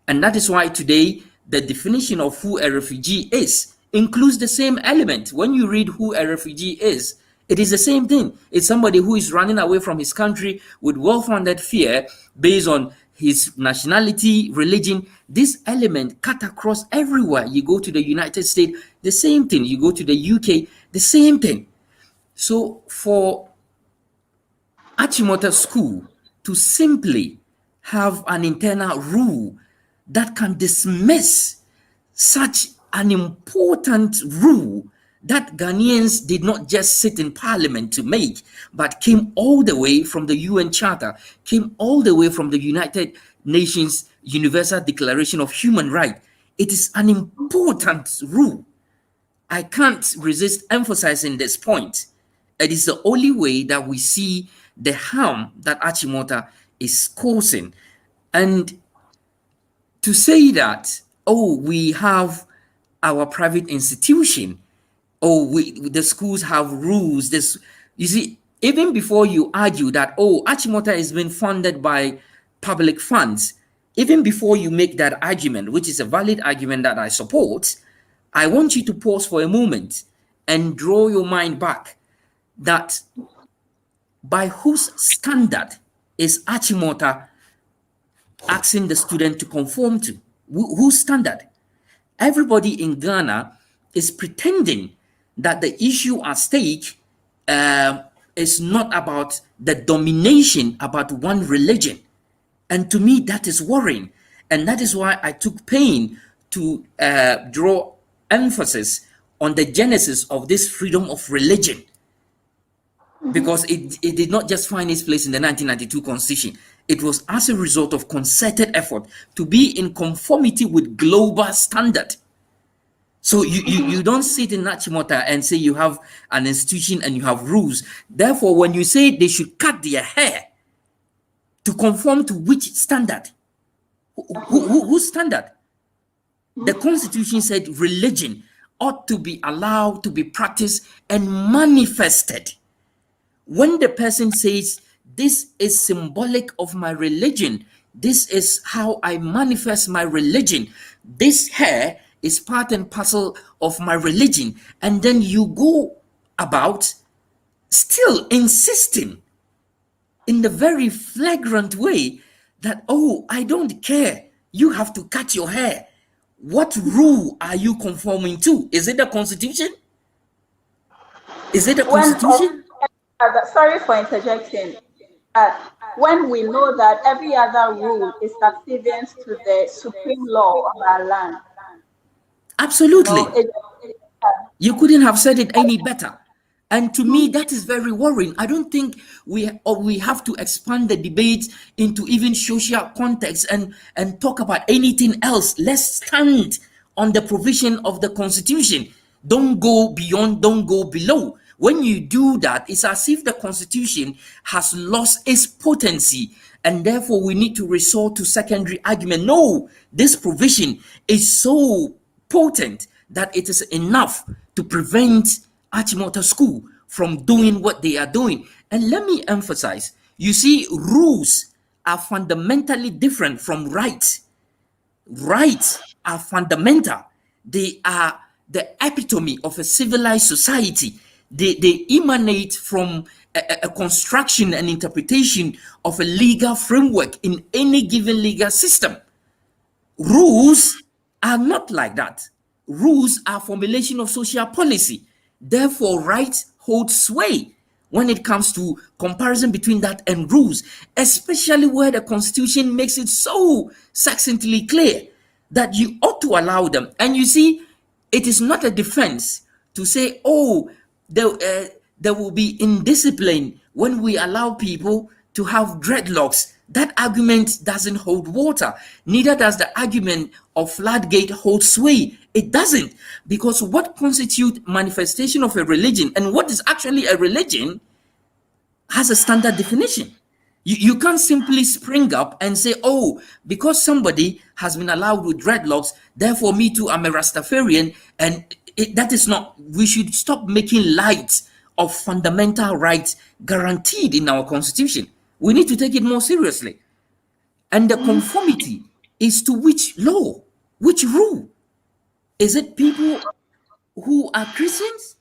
And that is why today the definition of who a refugee is includes the same element. When you read who a refugee is, it is the same thing. It's somebody who is running away from his country with well-founded fear based on his nationality, religion. This element cut across everywhere. You go to the United States, the same thing. You go to the UK, the same thing. So for Achimota School to simply have an internal rule that can dismiss such an important rule that Ghanaians did not just sit in parliament to make, but came all the way from the UN Charter, came all the way from the United Nations Universal Declaration of Human Rights. It is an important rule. I can't resist emphasizing this point. It is the only way that we see the harm that Achimota is causing. And to say that, oh, we have our private institution, the schools have rules. You see, even before you argue that, oh, Achimota is being funded by public funds, even before you make that argument, which is a valid argument that I support, I want you to pause for a moment and draw your mind back that by whose standard is Achimota asking the student to conform to? Whose standard? Everybody in Ghana is pretending that the issue at stake is not about the domination about one religion. And to me, that is worrying. And that is why I took pain to draw emphasis on the genesis of this freedom of religion, because it did not just find its place in the 1992 Constitution. It was as a result of concerted effort to be in conformity with global standard. So you don't sit in Nachimota and say you have an institution and you have rules. Therefore, when you say they should cut their hair to conform to which standard? Whose standard? The Constitution said religion ought to be allowed to be practiced and manifested. When the person says, this is symbolic of my religion, this is how I manifest my religion, this hair is part and parcel of my religion, and then you go about still insisting in the very flagrant way that, oh, I don't care, you have to cut your hair. What rule are you conforming to? Is it the Constitution? Is it the Constitution? Sorry for interjecting. When we know that every other rule is subservient to the supreme law of our land. Absolutely. You couldn't have said it any better. And to me, that is very worrying. I don't think we have to expand the debate into even social context and talk about anything else. Let's stand on the provision of the Constitution. Don't go beyond, don't go below. When you do that, it's as if the Constitution has lost its potency, and therefore we need to resort to secondary argument. No, this provision is so potent that it is enough to prevent Achimota School from doing what they are doing. And let me emphasize, you see, rules are fundamentally different from rights. Rights are fundamental. They are the epitome of a civilized society. They emanate from a construction and interpretation of a legal framework in any given legal system. Rules are not like that. Rules are formulation of social policy. Therefore, rights hold sway when it comes to comparison between that and rules, especially where the Constitution makes it so succinctly clear that you ought to allow them. And you see, it is not a defense to say, oh, there will be indiscipline when we allow people to have dreadlocks. That argument doesn't hold water. Neither does the argument of floodgate hold sway. It doesn't, because what constitutes manifestation of a religion and what is actually a religion has a standard definition. You can't simply spring up and say, oh, because somebody has been allowed with dreadlocks, therefore me too, I'm a Rastafarian. And that is not, we should stop making light of fundamental rights guaranteed in our Constitution. We need to take it more seriously. And the conformity is to which law, which rule? Is it people who are Christians?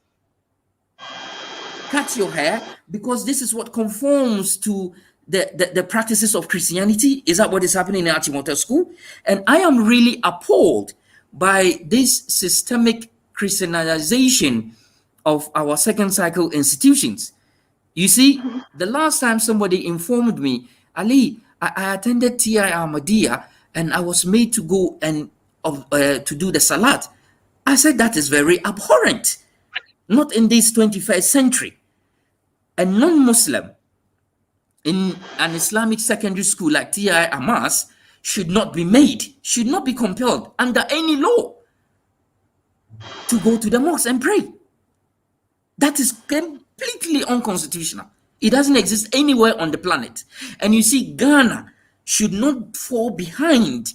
Cut your hair because this is what conforms to the practices of Christianity. Is that what is happening in Achimota School? And I am really appalled by this systemic Christianization of our second cycle institutions. You see, the last time somebody informed me, Ali, I attended TI Ahmadiyya and I was made to go and to do the salat. I said that is very abhorrent. Not in this 21st century. A non-Muslim in an Islamic secondary school like TI Amas should not be made, should not be compelled under any law to go to the mosque and pray. That is completely unconstitutional. It doesn't exist anywhere on the planet. And you see, Ghana should not fall behind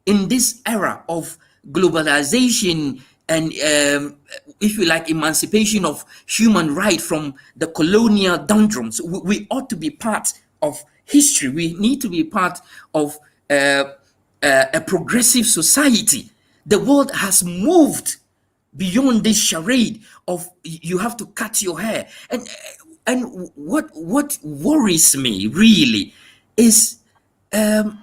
in this era of globalization and, if you like, emancipation of human rights from the colonial doldrums. We ought to be part of history. We need to be part of a progressive society. The world has moved beyond this charade of you have to cut your hair. And what worries me really is the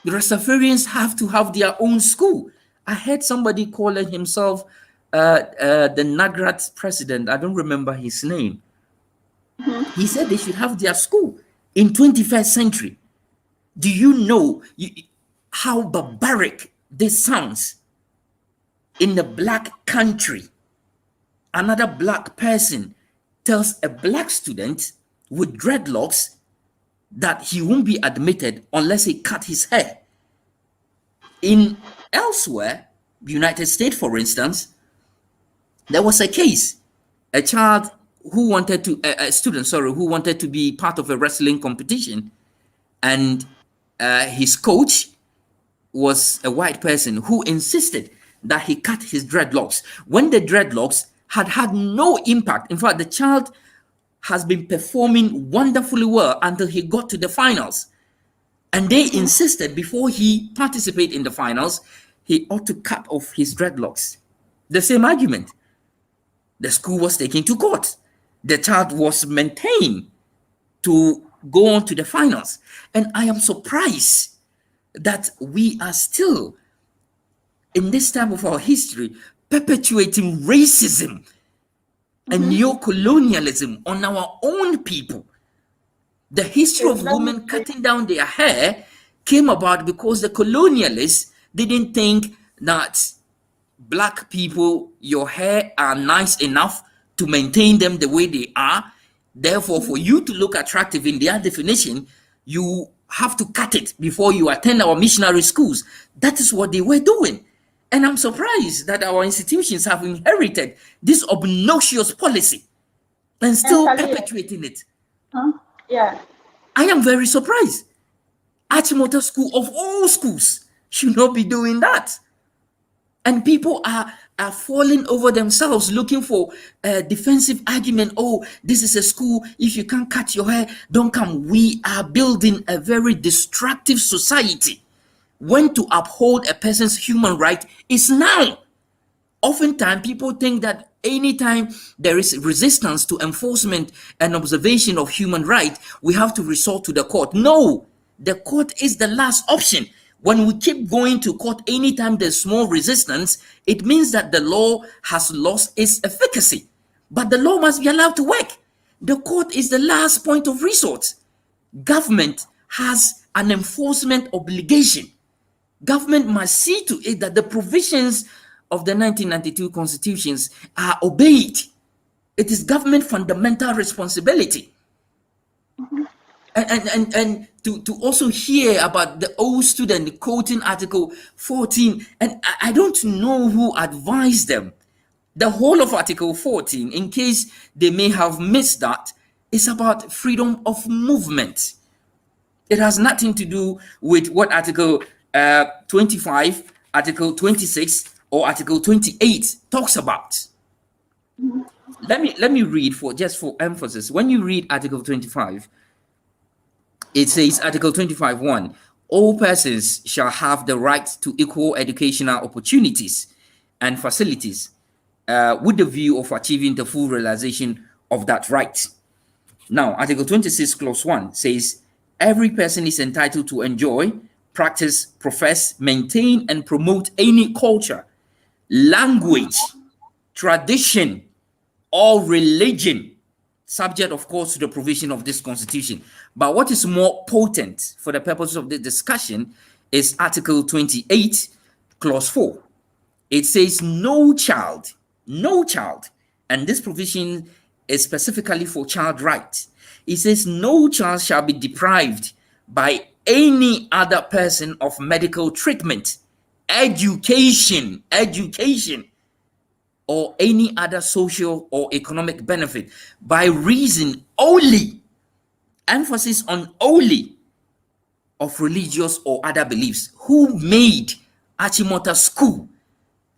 Rastafarians have to have their own school. I heard somebody calling himself the Nagrat president. I don't remember his name. He said they should have their school in 21st century. Do you know how barbaric this sounds? in a black country, another black person tells a black student with dreadlocks that he won't be admitted unless he cut his hair. In elsewhere, United States, for instance, there was a case, a child who wanted to, a student, sorry, who wanted to be part of a wrestling competition, and his coach was a white person who insisted that he cut his dreadlocks when the dreadlocks had no impact. In fact, the child has been performing wonderfully well until he got to the finals. And they insisted before he participated in the finals, he ought to cut off his dreadlocks. The same argument. The school was taken to court. The child was maintained to go on to the finals. And I am surprised that we are still, in this time of our history, perpetuating racism and neo-colonialism on our own people. The history of women cutting down their hair came about because the colonialists didn't think that black people, your hair are nice enough to maintain them the way they are. Therefore, for you to look attractive in their definition, you have to cut it before you attend our missionary schools. That is what they were doing. And I'm surprised that our institutions have inherited this obnoxious policy and still perpetuating it. Yeah. I am very surprised. Achimota School, of all schools, should not be doing that. And people are falling over themselves looking for a defensive argument. Oh, this is a school. If you can't cut your hair, don't come. We are building a very destructive society. When to uphold a person's human right is now. Oftentimes, people think that anytime there is resistance to enforcement and observation of human rights, we have to resort to the court. No, the court is the last option. When we keep going to court anytime there's small resistance, it means that the law has lost its efficacy. But the law must be allowed to work. The court is the last point of resort. Government has an enforcement obligation. Government must see to it that the provisions of the 1992 constitutions are obeyed. It is government fundamental responsibility. And to also hear about the old student quoting Article 14, and I don't know who advised them. The whole of Article 14, in case they may have missed that, is about freedom of movement. It has nothing to do with what Article 25, Article 26, or Article 28 talks about. Let me read for emphasis. When you read Article 25, it says, Article 25:1, all persons shall have the right to equal educational opportunities and facilities with the view of achieving the full realization of that right. Now, Article 26, Clause 1 says, every person is entitled to enjoy, practice, profess, maintain, and promote any culture, language, tradition, or religion, subject, of course, to the provision of this constitution. But what is more potent for the purposes of the discussion is Article 28, Clause 4. It says no child, and this provision is specifically for child rights. It says no child shall be deprived by any other person of medical treatment, education, or any other social or economic benefit by reason only, emphasis on only, of religious or other beliefs. Who made Achimota School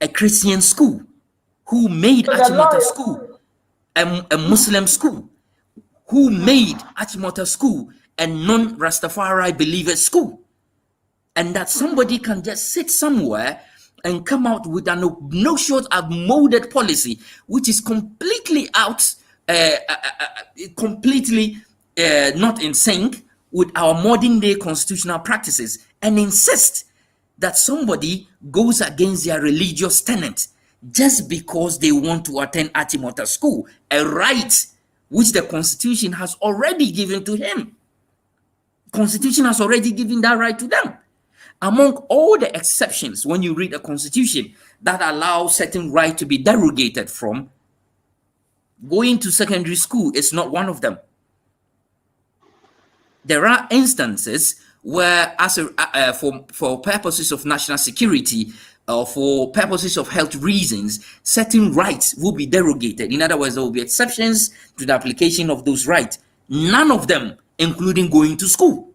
a Christian school? Who made Achimota School a Muslim school? Who made Achimota School a non-Rastafari believer school? And that somebody can just sit somewhere and come out with an obnoxious, outmoded policy, which is completely not in sync with our modern day constitutional practices, and insist that somebody goes against their religious tenet just because they want to attend Achimota School, a right which the Constitution has already given to him. Constitution has already given that right to them. among all the exceptions, when you read a constitution that allows certain right to be derogated from, going to secondary school is not one of them. There are instances where, for purposes of national security or for purposes of health reasons, certain rights will be derogated. In other words, there will be exceptions to the application of those rights. None of them, including going to school.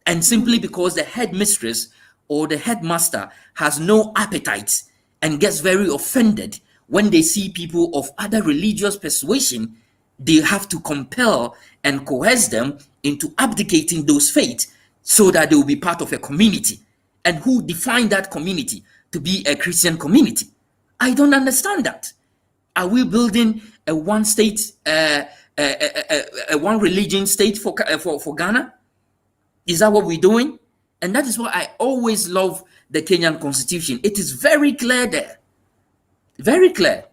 And simply because the headmistress or the headmaster has no appetite and gets very offended when they see people of other religious persuasion, they have to compel and coerce them into abdicating those faiths so that they will be part of a community. And who defined that community to be a Christian community? I don't understand that. Are we building a one state, a one religion state for Ghana? Is that what we're doing? And that is why I always love the Kenyan constitution. It is very clear there, very clear,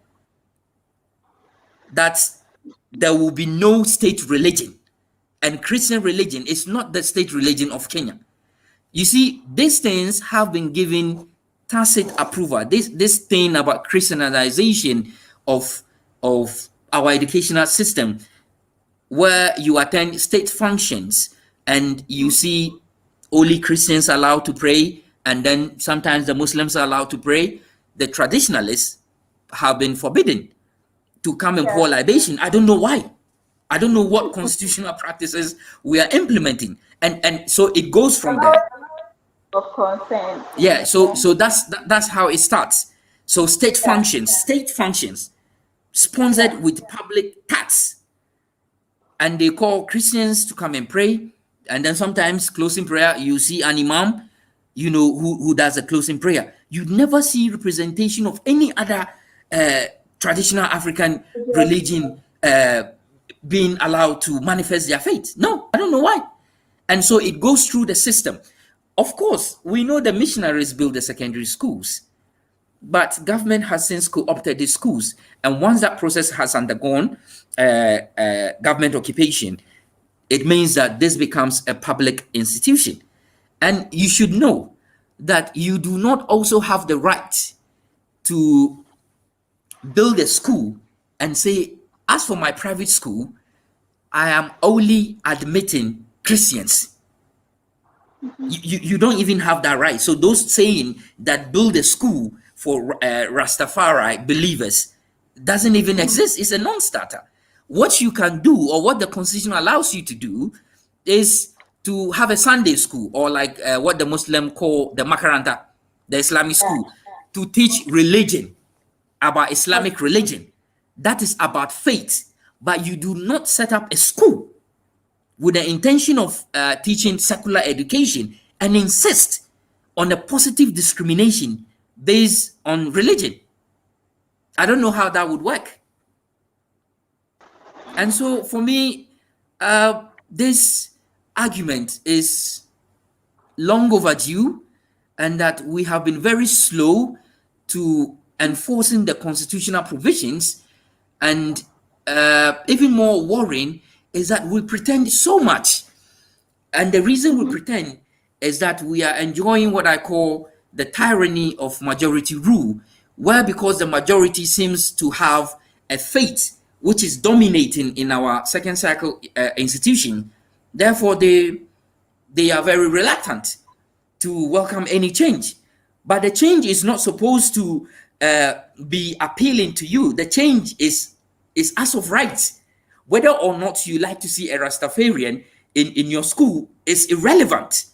that there will be no state religion. And Christian religion is not the state religion of Kenya. You see, these things have been given tacit approval. This thing about Christianization of our educational system, where you attend state functions and you see only Christians allowed to pray, and then sometimes the Muslims are allowed to pray. The traditionalists have been forbidden to come and pour libation. I don't know why. I don't know what constitutional practices we are implementing, and so it goes from there. Of consent. Yeah, so that's how it starts. So state functions sponsored with public tax, and they call Christians to come and pray, and then sometimes closing prayer, you see an imam, you know, who does a closing prayer. You never see representation of any other traditional African religion being allowed to manifest their faith. No, I don't know why. And so it goes through the system. Of course, we know the missionaries built the secondary schools, but government has since co-opted the schools. And once that process has undergone government occupation, it means that this becomes a public institution. And you should know that you do not also have the right to build a school and say, as for my private school, I am only admitting Christians. You don't even have that right. So those saying that build a school for Rastafari believers doesn't even exist. It's a non-starter. What you can do, or what the Constitution allows you to do, is to have a Sunday school, or like what the Muslim call the Makaranta, the Islamic school, to teach religion, about Islamic religion. That is about faith. But you do not set up a school with the intention of teaching secular education and insist on a positive discrimination based on religion. I don't know how that would work. And so for me, this argument is long overdue, and that we have been very slow to enforcing the constitutional provisions. And even more worrying is that we pretend so much. And the reason we pretend is that we are enjoying what I call the tyranny of majority rule, where because the majority seems to have a faith which is dominating in our second cycle institution, therefore they are very reluctant to welcome any change. But the change is not supposed to be appealing to you. The change is as of right. Whether or not you like to see a Rastafarian in your school is irrelevant.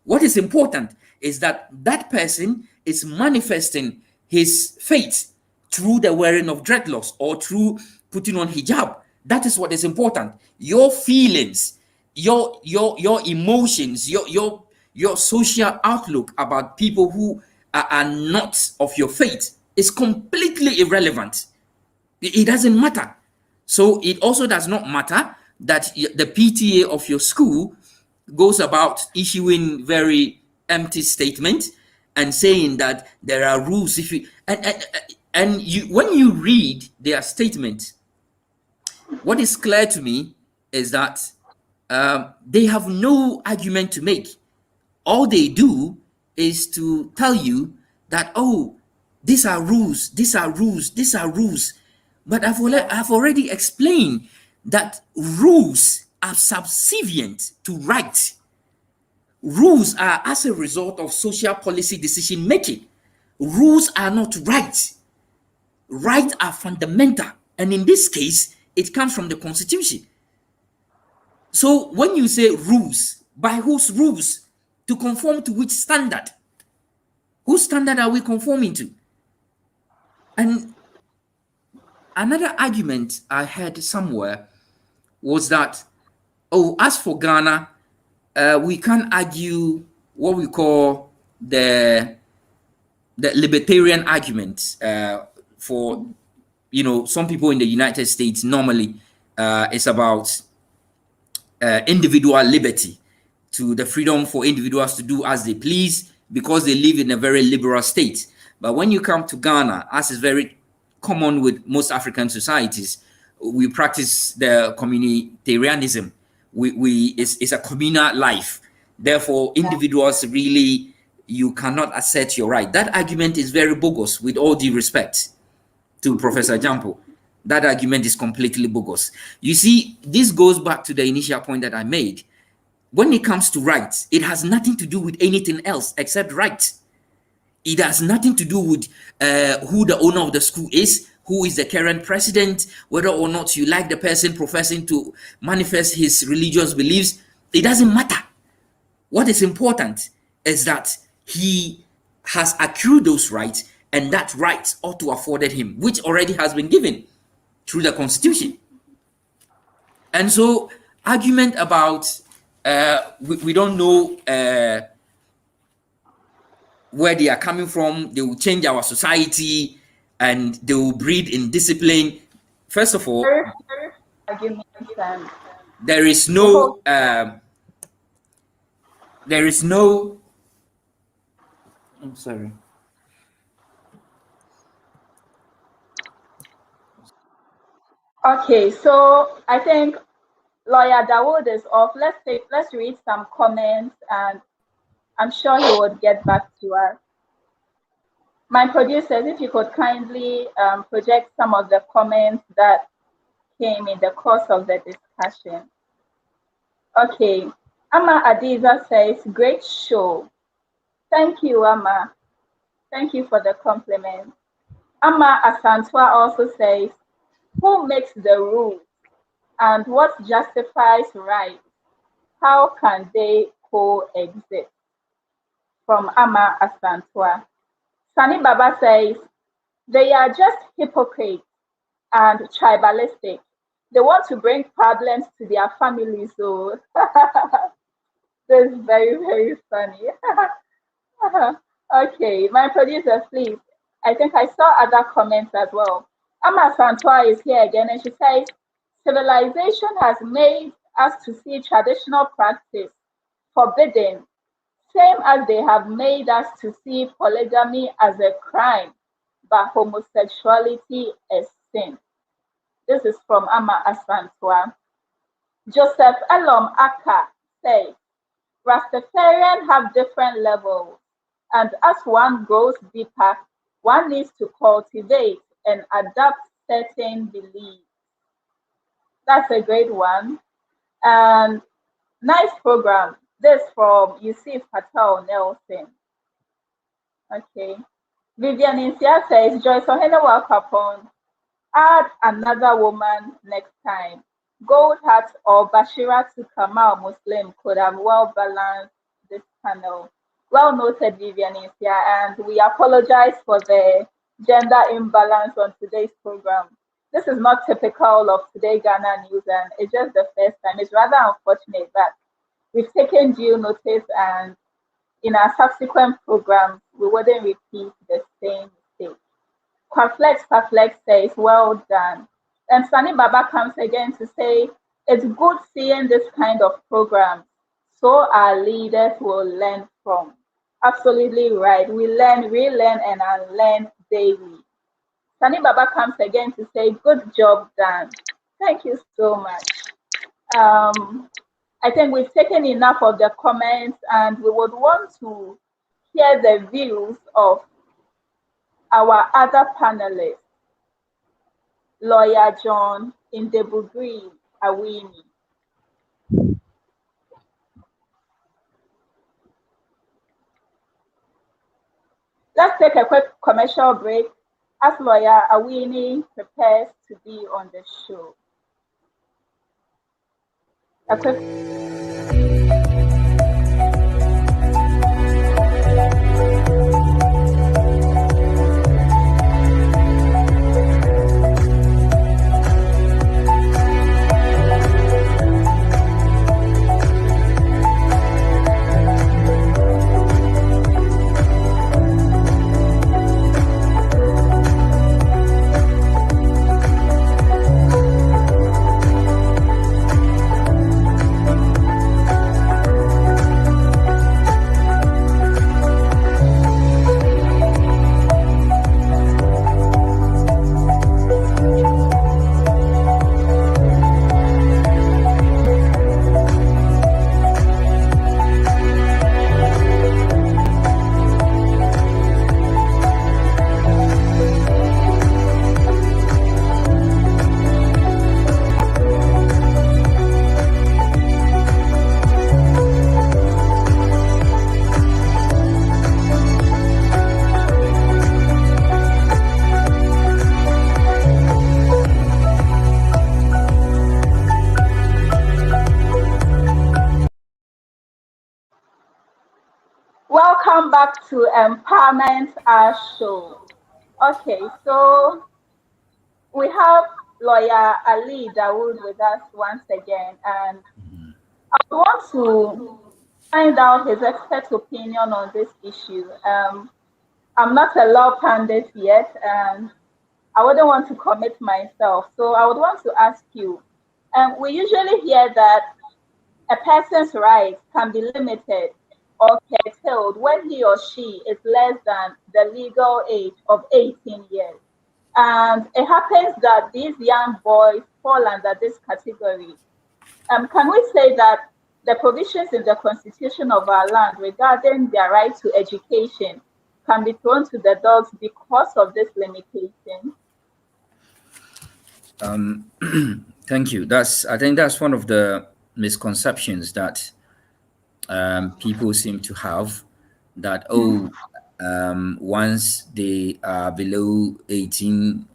What is important is that that person is manifesting his faith through the wearing of dreadlocks or through putting on hijab. That is what is important. Your feelings, your emotions, your social outlook about people who are not of your faith is completely irrelevant. It doesn't matter. So it also does not matter that the PTA of your school goes about issuing very empty statements and saying that there are rules. If you and you, when you read their statement, what is clear to me is that they have no argument to make. All they do is to tell you that, oh, these are rules, these are rules, these are rules. But I've already explained that rules are subservient to right. Rules are as a result of social policy decision making. Rules are not right. Rights are fundamental. And in this case, it comes from the Constitution. So when you say rules, by whose rules? To conform to which standard? Whose standard are we conforming to? And another argument I heard somewhere was that, oh, as for Ghana, we can't argue what we call the libertarian argument. For, you know, some people in the United States, normally it's about individual liberty, to the freedom for individuals to do as they please because they live in a very liberal state. But when you come to Ghana, as is very common with most African societies, we practice the communitarianism. It's a communal life. Therefore, individuals really, you cannot assert your right. That argument is very bogus, with all due respect to Professor Jampo. That argument is completely bogus. You see, this goes back to the initial point that I made. When it comes to rights, it has nothing to do with anything else except rights. It has nothing to do with who the owner of the school is, who is the current president, whether or not you like the person professing to manifest his religious beliefs. It doesn't matter. What is important is that he has accrued those rights, and that right ought to afforded him, which already has been given through the Constitution. And so argument about we don't know where they are coming from, they will change our society and they will breed in discipline. First of all, there is no I'm sorry. Okay, so I think Lawyer Dawood is off. Let's read some comments, and I'm sure he would get back to us. My producers, if you could kindly project some of the comments that came in the course of the discussion. Okay, Ama Adiza says, great show. Thank you, Ama. Thank you for the compliment. Ama Asantwa also says, who makes the rules and what justifies right? How can they coexist? From Ama Asantwa. Sani Baba says, they are just hypocrites and tribalistic. They want to bring problems to their families. So this is very, very funny. Okay, my producers, please. I think I saw other comments as well. Ama Santua is here again, and she says, civilization has made us to see traditional practice forbidden, same as they have made us to see polygamy as a crime, but homosexuality as sin. This is from Ama Asantwa. Joseph Elom Aka says, Rastafarians have different levels, and as one goes deeper, one needs to cultivate and adapt certain beliefs. That's a great one. And nice program. This from Yusuf Patel Nelson. Okay. Vivian Insia says, Joyce Ohenewaa Kwapong, add another woman next time. Gold Hat or Bashira to Kamal Muslim could have well balanced this panel. Well noted, Vivian Insia, and we apologize for the gender imbalance on today's program. This is not typical of Today Ghana News, and it's just the first time. It's rather unfortunate that we've taken due notice, and in our subsequent programs, we wouldn't repeat the same mistake. Kwaflex says, well done. And Sani Baba comes again to say, it's good seeing this kind of program, so our leaders will learn from. Absolutely right. We learn, relearn, and unlearn daily. Sani Baba comes again to say, good job done. Thank you so much. I think we've taken enough of the comments, and we would want to hear the views of our other panelists, Lawyer John Indebugri Awini. Let's take a quick commercial break as Lawyer Awini prepares to be on the show. A quick Welcome back to Empowerment Our Show. Okay, so we have Lawyer Ali Dawood with us once again, and I want to find out his expert opinion on this issue. I'm not a law pundit yet, and I wouldn't want to commit myself. So I would want to ask you, we usually hear that a person's rights can be limited or curtailed when he or she is less than the legal age of 18 years. And it happens that these young boys fall under this category. Can we say that the provisions in the Constitution of our land regarding their right to education can be thrown to the dogs because of this limitation? Thank you. I think that's one of the misconceptions that people seem to have, that once they are below 18,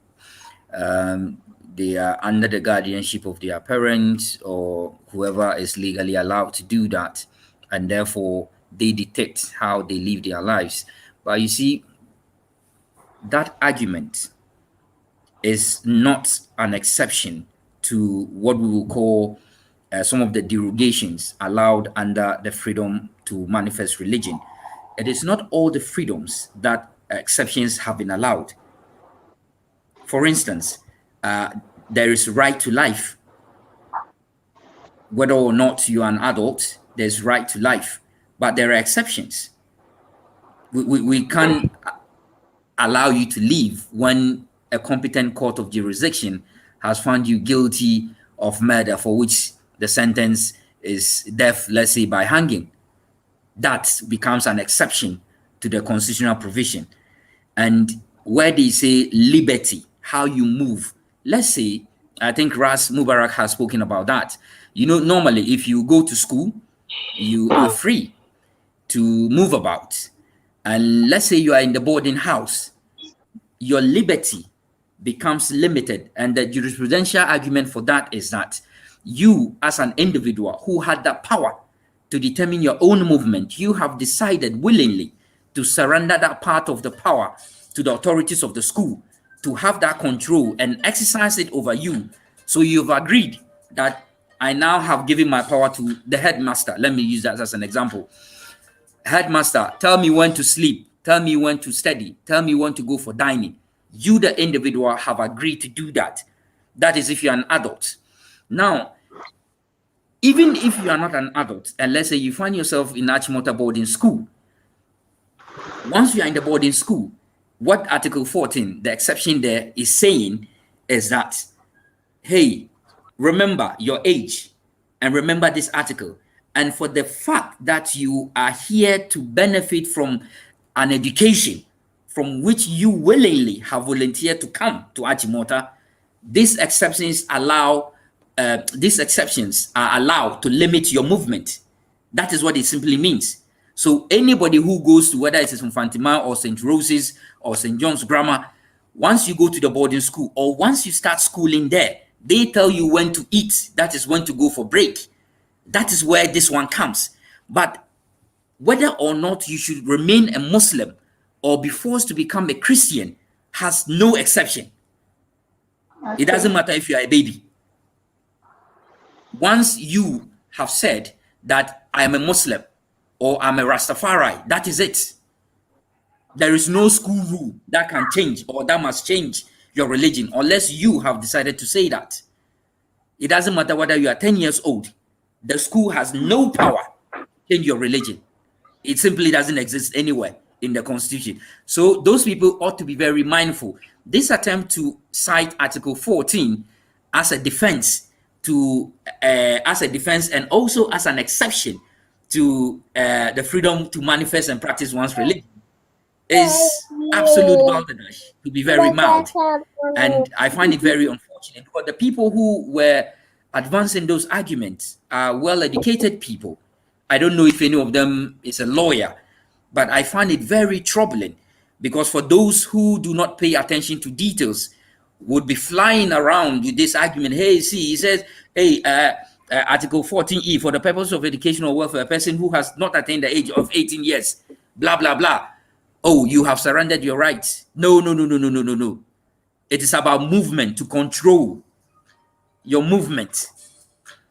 they are under the guardianship of their parents or whoever is legally allowed to do that, and therefore they dictate how they live their lives. But you see, that argument is not an exception to what we will call some of the derogations allowed under the freedom to manifest religion. It is not all the freedoms that exceptions have been allowed. For instance, there is right to life. Whether or not you are an adult, there's right to life, but there are exceptions. We can't allow you to leave when a competent court of jurisdiction has found you guilty of murder for which the sentence is death, let's say by hanging. That becomes an exception to the constitutional provision. And where they say liberty, how you move, let's say, I think Ras Mubarak has spoken about that. You know, normally if you go to school, you are free to move about. And let's say you are in the boarding house, your liberty becomes limited. And the jurisprudential argument for that is that you, as an individual who had the power to determine your own movement, you have decided willingly to surrender that part of the power to the authorities of the school to have that control and exercise it over you. So you've agreed that I now have given my power to the headmaster. Let me use that as an example. Headmaster, tell me when to sleep, tell me when to study, tell me when to go for dining. You, the individual, have agreed to do that. That is if you're an adult. Now, even if you are not an adult, and let's say you find yourself in Achimota boarding school, once you are in the boarding school, what Article 14, the exception there, is saying is that, hey, remember your age and remember this article. And for the fact that you are here to benefit from an education from which you willingly have volunteered to come to Achimota, these exceptions are allowed to limit your movement. That is what it simply means. So anybody who goes to, whether it is from Fatima or St. Rose's or St. John's Grammar, once you go to the boarding school or once you start schooling there, they tell you when to eat. That is when to go for break. That is where this one comes. But whether or not you should remain a Muslim or be forced to become a Christian has no exception. Okay. It doesn't matter if you are a baby. Once you have said that I am a Muslim or I'm a Rastafari, that is it. There is no school rule that can change or that must change your religion unless you have decided to say that. It doesn't matter whether you are 10 years old. The school has no power to change your religion. It simply doesn't exist anywhere in the Constitution. So those people ought to be very mindful. This attempt to cite Article 14 as a defense and also as an exception to the freedom to manifest and practice one's religion is absolute balderdash, to be very mild. And I find it very unfortunate because the people who were advancing those arguments are well-educated people. I don't know if any of them is a lawyer, but I find it very troubling because for those who do not pay attention to details would be flying around with this argument. Hey, see, he says, hey, Article 14E, for the purpose of education or welfare, a person who has not attained the age of 18 years, blah, blah, blah. Oh, you have surrendered your rights. No. It is about movement, to control your movement.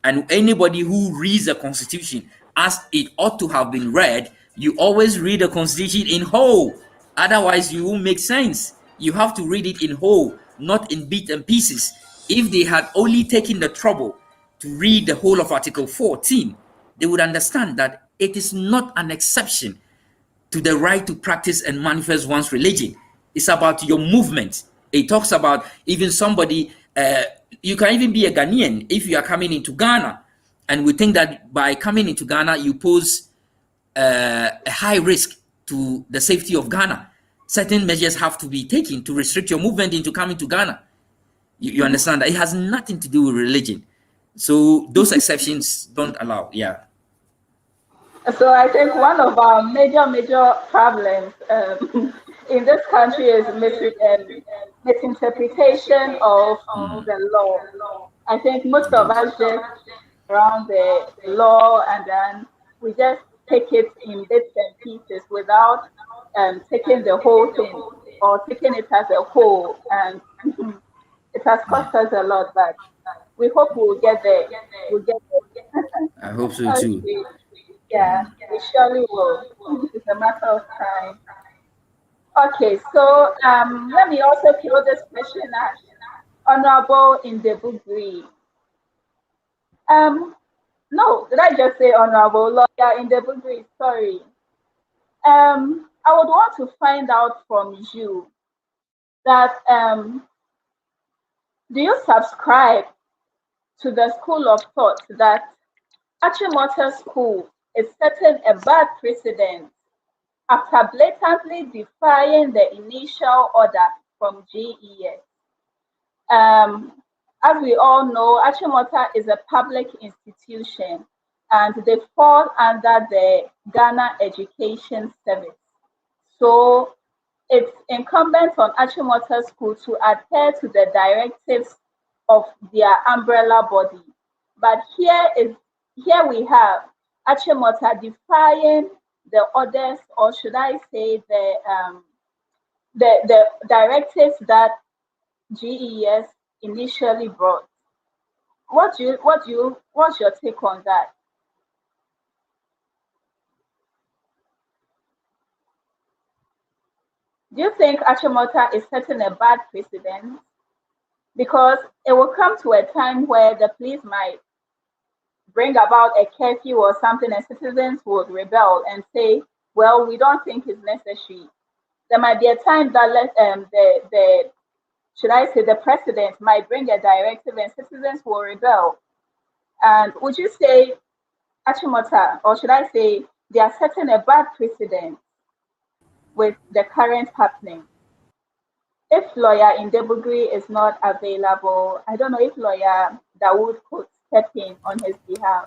And anybody who reads the Constitution as it ought to have been read, you always read the Constitution in whole. Otherwise, you won't make sense. You have to read it in whole, not in bits and pieces. If they had only taken the trouble to read the whole of Article 14, they would understand that it is not an exception to the right to practice and manifest one's religion. It's about your movement. It talks about even somebody, you can even be a Ghanaian if you are coming into Ghana. And we think that by coming into Ghana, you pose a high risk to the safety of Ghana. Certain measures have to be taken to restrict your movement into coming to Ghana. You understand that it has nothing to do with religion. So those exceptions don't allow, yeah. So I think one of our major problems in this country is misinterpretation of the law. I think most of us just around the law and then we just take it in bits and pieces without taking the whole thing or taking it as a whole. And it has cost us a lot, but we hope we'll get there. I hope so too. Okay. Yeah, we surely will. It's a matter of time. Okay, so let me also throw this question at Honorable Indebugri. No, did I just say Honorable Lawyer Indebugri? Sorry. I would want to find out from you that do you subscribe to the school of thought that Achimota School is setting a bad precedent after blatantly defying the initial order from GES? As we all know, Achimota is a public institution and they fall under the Ghana Education Service. So it's incumbent on Achimota School to adhere to the directives of their umbrella body. But here we have Achimota defying the orders, or should I say the directives that GES initially brought. What's your take on that? Do you think Achimota is setting a bad precedent? Because it will come to a time where the police might bring about a curfew or something and citizens would rebel and say, well, we don't think it's necessary. There might be a time that the president might bring a directive and citizens will rebel. And would you say Achimota, or should I say they are setting a bad precedent? with the current happening. If lawyer in Debugri is not available, I don't know if lawyer Dawood could step in on his behalf.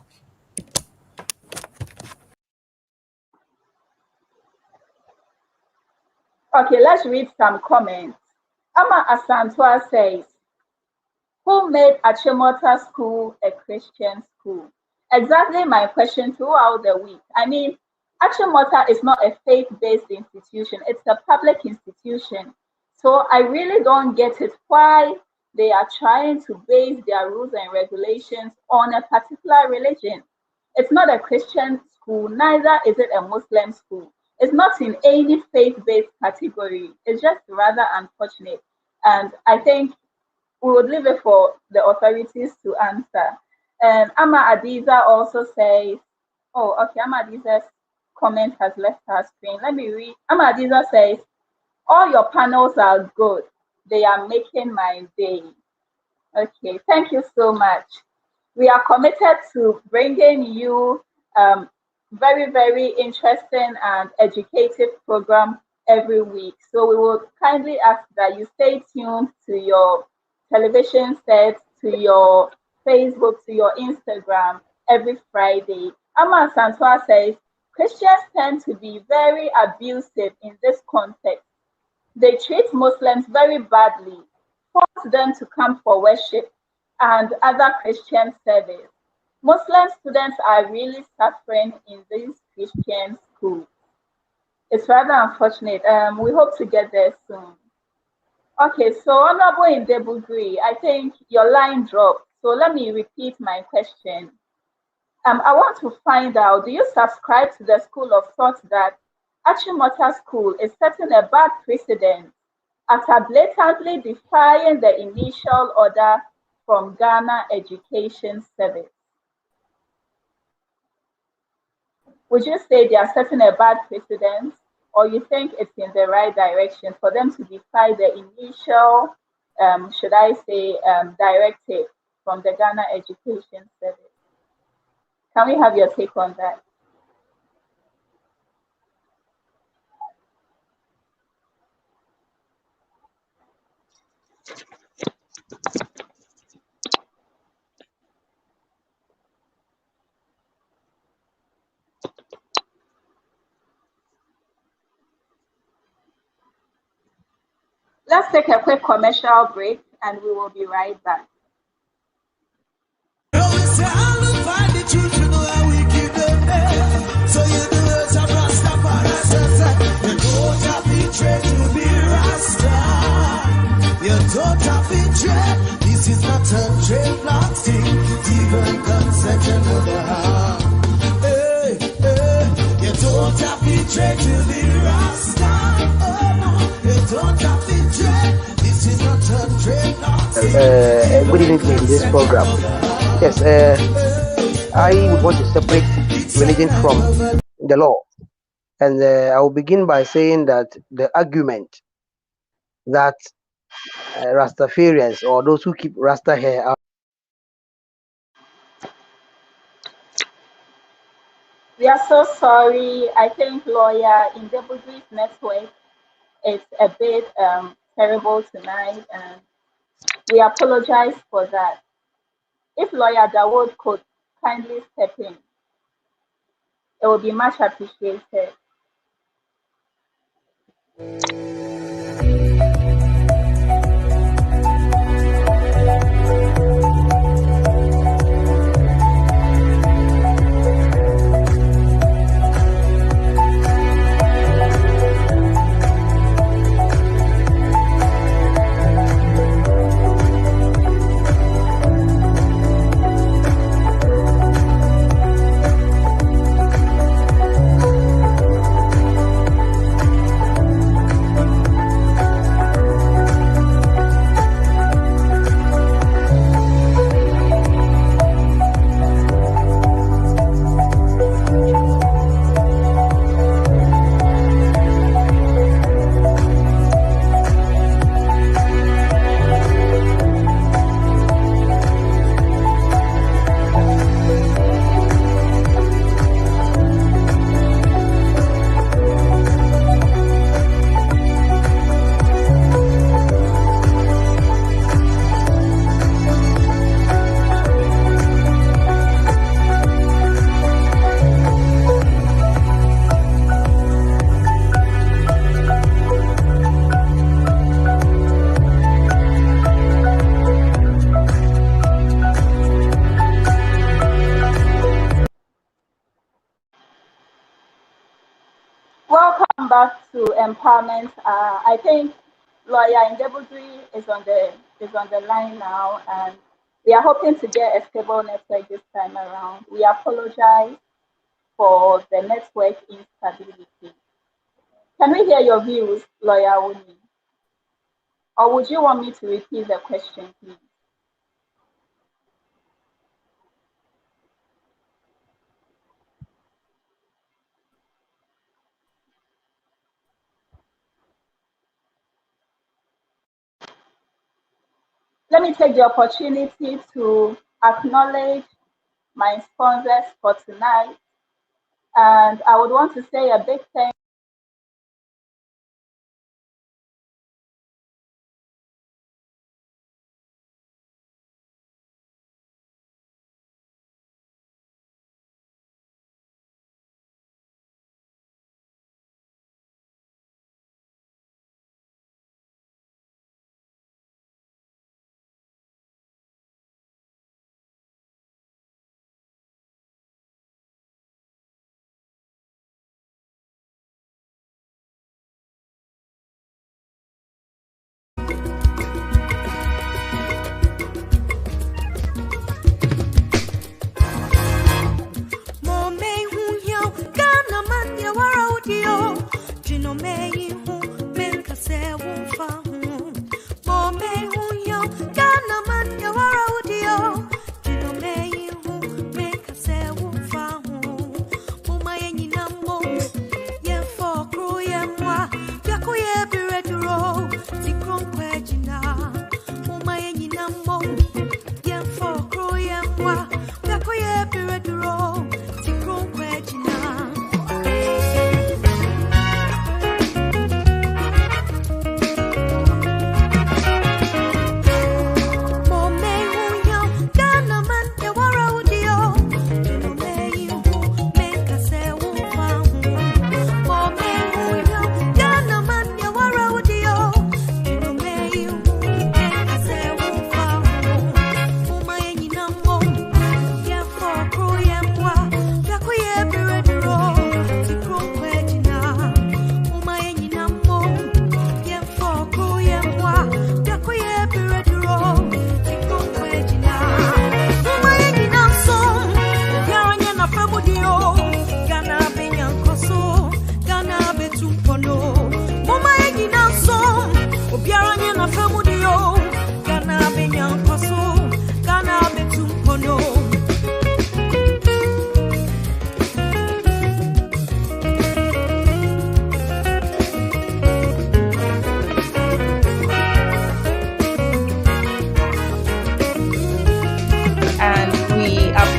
Okay, let's read some comments. Ama Asantwa says, who made Achimota School a Christian school? Exactly my question throughout the week. I mean, Achimota is not a faith-based institution. It's a public institution. So I really don't get it why they are trying to base their rules and regulations on a particular religion. It's not a Christian school, neither is it a Muslim school. It's not in any faith-based category. It's just rather unfortunate. And I think we would leave it for the authorities to answer. And Ama Adiza also says, oh, okay, Ama Adiza's comment has left our screen. Let me read. Ama Adiza says, all your panels are good. They are making my day. Okay, thank you so much. We are committed to bringing you very, very interesting and educative program every week. So we will kindly ask that you stay tuned to your television sets, to your Facebook, to your Instagram every Friday. Ama Santua says, Christians tend to be very abusive in this context. They treat Muslims very badly, force them to come for worship and other Christian service. Muslim students are really suffering in these Christian schools. It's rather unfortunate. We hope to get there soon. Okay, so Honorable Indebugri, I think your line dropped. So let me repeat my question. I want to find out, do you subscribe to the school of thought that Achimota School is setting a bad precedent after blatantly defying the initial order from Ghana Education Service? Would you say they are setting a bad precedent, or you think it's in the right direction for them to defy the initial, should I say, directive from the Ghana Education Service? Can we have your take on that? Let's take a quick commercial break and we will be right back. This is not a dreadlocks thing, even conception of the heart. Hey, hey, you don't have to dread to be Rasta. Oh no, you don't have to dread. This is not a dreadlocks thing. Good evening to this program. Yes, I would want to separate religion from the law. And I will begin by saying that the argument that Rastafarians or those who keep Rasta hair are. We are so sorry. I think lawyer in Debugri's network is a bit terrible tonight, and we apologize for that. If lawyer Dawood could kindly step in, it would be much appreciated. back to empowerment. I think Lawyer Indebugri is on the line now, and we are hoping to get a stable network this time around. We apologize for the network instability. Can we hear your views, Lawyer Uni? Or would you want me to repeat the question, please? Let me take the opportunity to acknowledge my sponsors for tonight. And I would want to say a big thank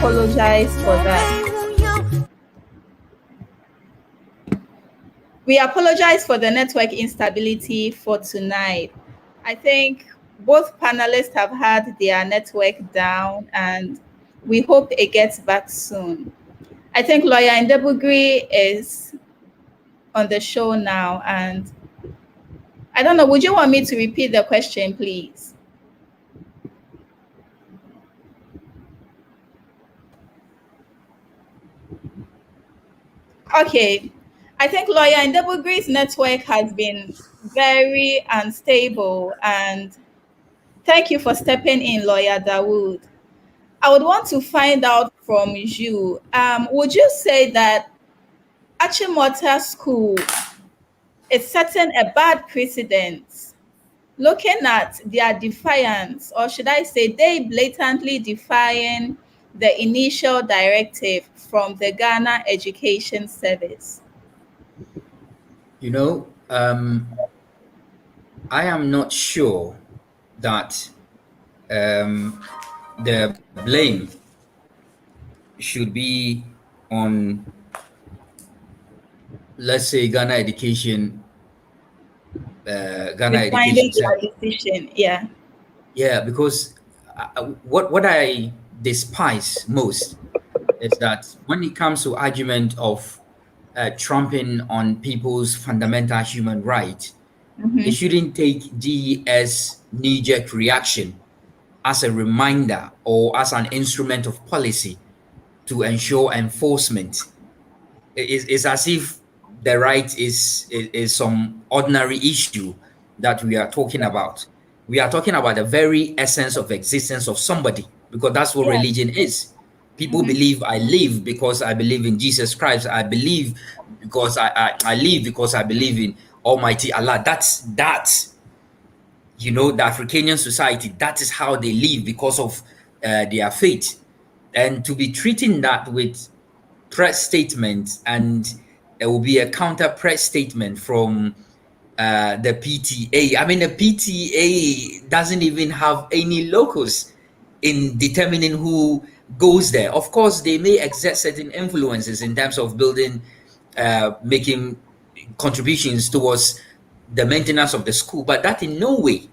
apologize for that. We apologize for the network instability for tonight. I think both panelists have had their network down, and we hope it gets back soon. I think Lawyer Indebugri is on the show now, and I don't know, would you want me to repeat the question, please? Okay, I think Lawyer Indebugri's network has been very unstable, and thank you for stepping in, Lawyer Dawood. I would want to find out from you, would you say that Achimota School is setting a bad precedent, looking at their defiance, or should I say they blatantly defying the initial directive from the Ghana Education Service? You know, I am not sure that the blame should be on, let's say, Ghana Education Decision. Yeah, because what I despise most is that when it comes to argument of trampling on people's fundamental human rights, it shouldn't take DES knee-jerk reaction as a reminder or as an instrument of policy to ensure enforcement. It's as if the right is some ordinary issue that we are talking about. We are talking about the very essence of existence of somebody, because that's what religion is. People believe I live because I believe in Jesus Christ. I believe because I live because I believe in Almighty Allah. That's the Africanian society. That is how they live because of their faith. And to be treating that with press statements, and there will be a counter press statement from the PTA. I mean, the PTA doesn't even have any locus in determining who goes there. Of course, they may exert certain influences in terms of building, making contributions towards the maintenance of the school, but that in no way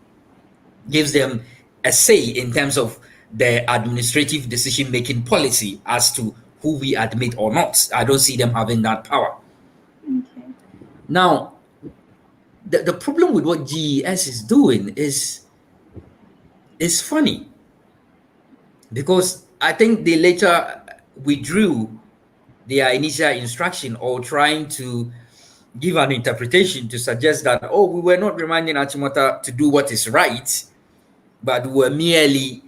gives them a say in terms of the administrative decision-making policy as to who we admit or not. I don't see them having that power. Okay. Now, the problem with what GES is doing is funny, because I think they later withdrew their initial instruction, or trying to give an interpretation to suggest that, oh, we were not reminding Achimota to do what is right, but we were merely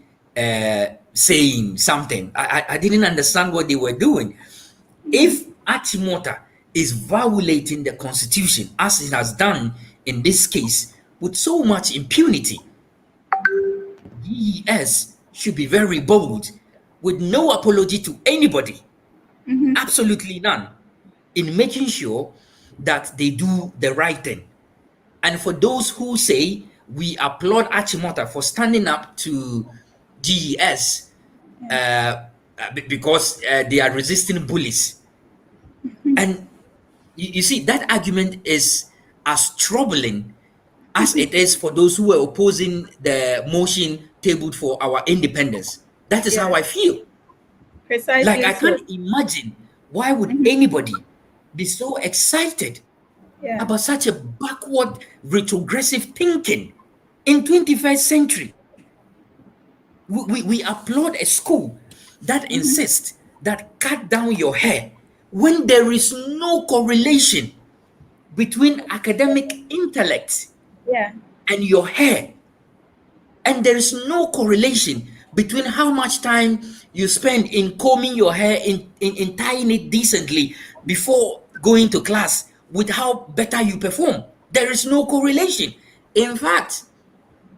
saying something. I didn't understand what they were doing. If Achimota is violating the constitution, as it has done in this case, with so much impunity, DES should be very bold, with no apology to anybody, absolutely none, in making sure that they do the right thing. And for those who say we applaud Achimota for standing up to DES because they are resisting bullies, and you see, that argument is as troubling as it is for those who were opposing the motion tabled for our independence. That is how I feel. Precisely. Like, I can't imagine why would anybody be so excited about such a backward, retrogressive thinking in 21st century. We applaud a school that insists that cut down your hair when there is no correlation between academic intellect and your hair. And there is no correlation between how much time you spend in combing your hair, in tying it decently before going to class, with how better you perform. There is no correlation. In fact,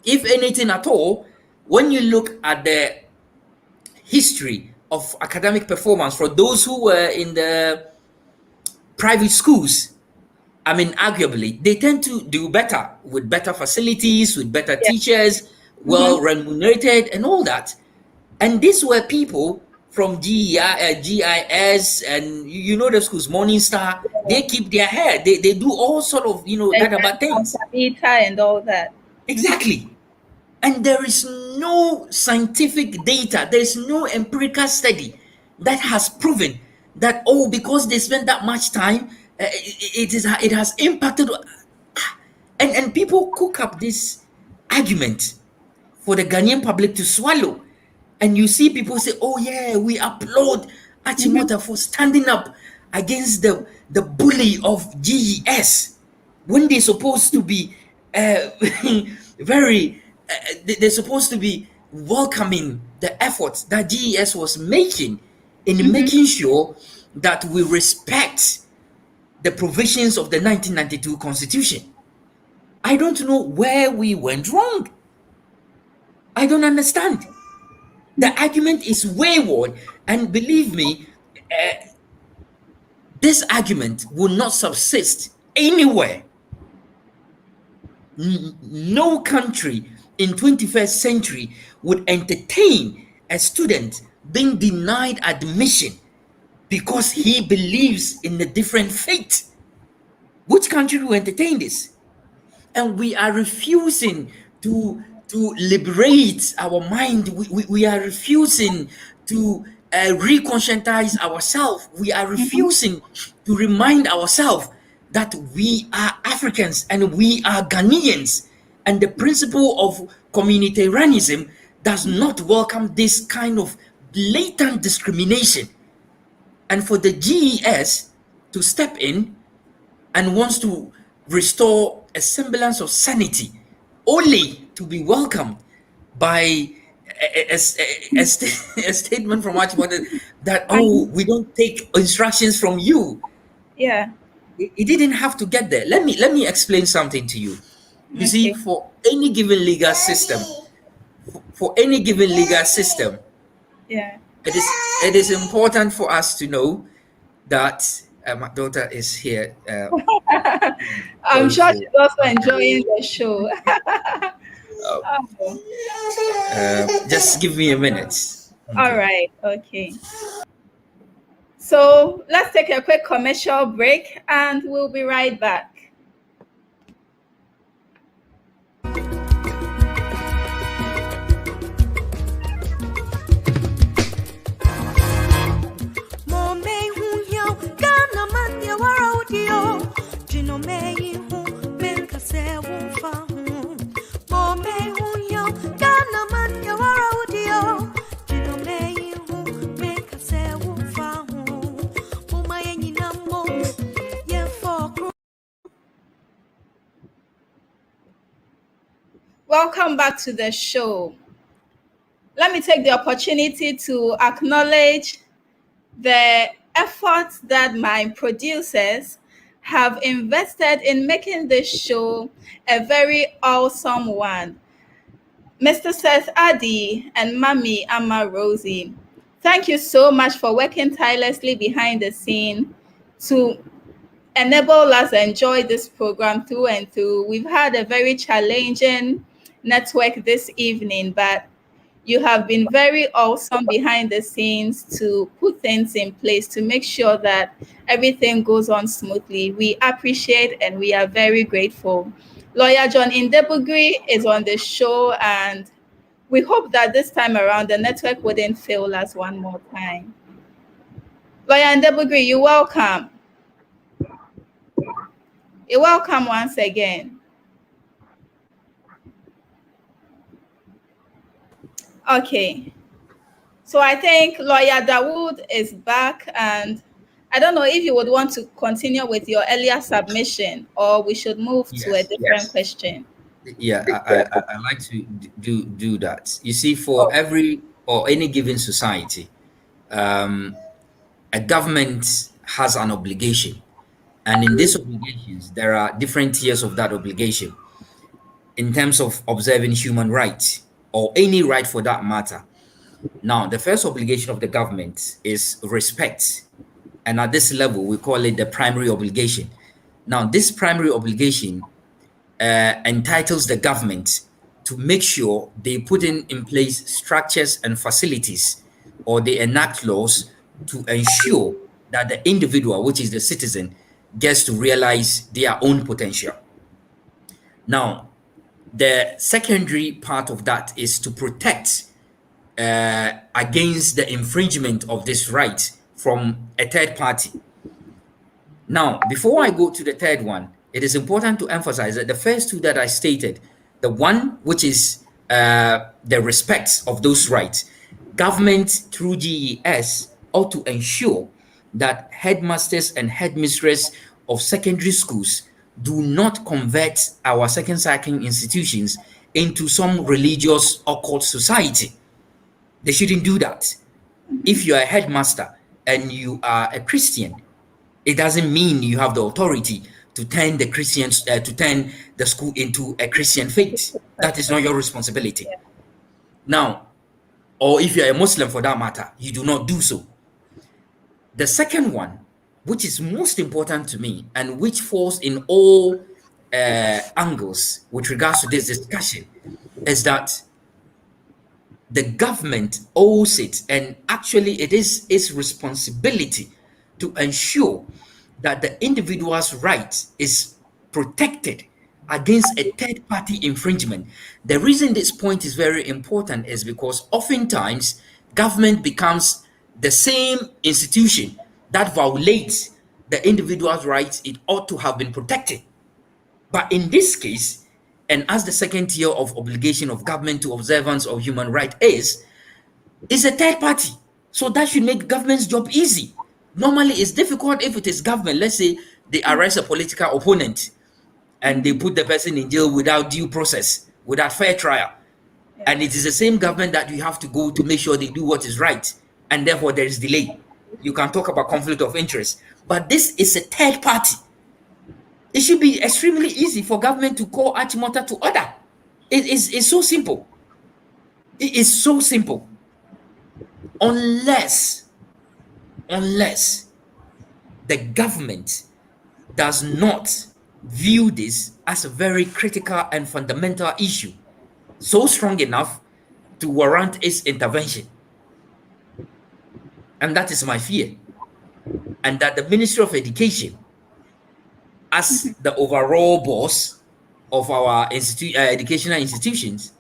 if anything at all, when you look at the history of academic performance for those who were in the private schools, I mean, arguably, they tend to do better, with better facilities, with better teachers, well remunerated, and all that. And these were people from GIS, and the schools, Morning Star. They keep their hair. They do all sort of that about things. And all that. Exactly. And there is no scientific data, there's no empirical study that has proven that, oh, because they spent that much time, it has impacted. And people cook up this argument for the Ghanaian public to swallow. And you see people say, oh yeah, we applaud Achimota for standing up against the bully of GES, when they're supposed to be they're supposed to be welcoming the efforts that GES was making in making sure that we respect the provisions of the 1992 Constitution. I don't know where we went wrong. I don't understand. The argument is wayward, and believe me, this argument will not subsist anywhere. No country in 21st century would entertain a student being denied admission because he believes in a different faith. Which country will entertain this? And we are refusing to liberate our mind. We are refusing to reconscientize ourselves. We are refusing to remind ourselves that we are Africans and we are Ghanaians. And the principle of communitarianism does not welcome this kind of blatant discrimination. And for the GES to step in and wants to restore a semblance of sanity, only to be welcomed by a statement from Archibald that, oh, we don't take instructions from you. Yeah. It didn't have to get there. Let me explain something to you. You see, for any given legal system, yeah, it is important for us to know that my daughter is here. I'm sure she's also enjoying the show. Just give me a minute. All right. Okay. So let's take a quick commercial break and we'll be right back. Welcome back to the show. Let me take the opportunity to acknowledge the efforts that my producers have invested in making this show a very awesome one. Mr. Seth Addy and Mami Amma Rosie, thank you so much for working tirelessly behind the scene to enable us enjoy this program through and through. We've had a very challenging network this evening, but you have been very awesome behind the scenes to put things in place to make sure that everything goes on smoothly. We appreciate and we are very grateful. Lawyer John Indebugri is on the show, and we hope that this time around the network wouldn't fail us one more time. Lawyer Indebugri, you're welcome. You're welcome once again. Okay, so I think Lawyer Dawood is back, and I don't know if you would want to continue with your earlier submission, or we should move to a different question. Yeah, I like to do that. You see, for every or any given society, a government has an obligation, and in these obligations, there are different tiers of that obligation in terms of observing human rights, or any right for that matter. Now, the first obligation of the government is respect. And at this level, we call it the primary obligation. Now, this primary obligation entitles the government to make sure they put in place structures and facilities, or they enact laws to ensure that the individual, which is the citizen, gets to realize their own potential. Now, the secondary part of that is to protect against the infringement of this right from a third party. Now, before I go to the third one, it is important to emphasize that the first two that I stated, the one which is the respect of those rights, government through GES ought to ensure that headmasters and headmistresses of secondary schools do not convert our second-cycling institutions into some religious occult society. They shouldn't do that. If you are a headmaster and you are a Christian, it doesn't mean you have the authority to turn the Christians to turn the school into a Christian faith. That is not your responsibility. Now, or if you are a Muslim for that matter, you do not do so. The second one, which is most important to me and which falls in all angles with regards to this discussion, is that the government owes it, and actually it is its responsibility to ensure that the individual's right is protected against a third-party infringement. The reason this point is very important is because oftentimes government becomes the same institution that violates the individual's rights it ought to have been protected. But in this case, and as the second tier of obligation of government to observance of human rights is a third party. So that should make government's job easy. Normally, it's difficult if it is government. Let's say they arrest a political opponent and they put the person in jail without due process, without fair trial. And it is the same government that you have to go to make sure they do what is right. And therefore, there is delay. You can talk about conflict of interest. But this is a third party. It should be extremely easy for government to call Achimota to order. It's so simple. It is so simple. Unless the government does not view this as a very critical and fundamental issue, so strong enough to warrant its intervention. And that is my fear. And that the Ministry of Education, as the overall boss of our educational institutions,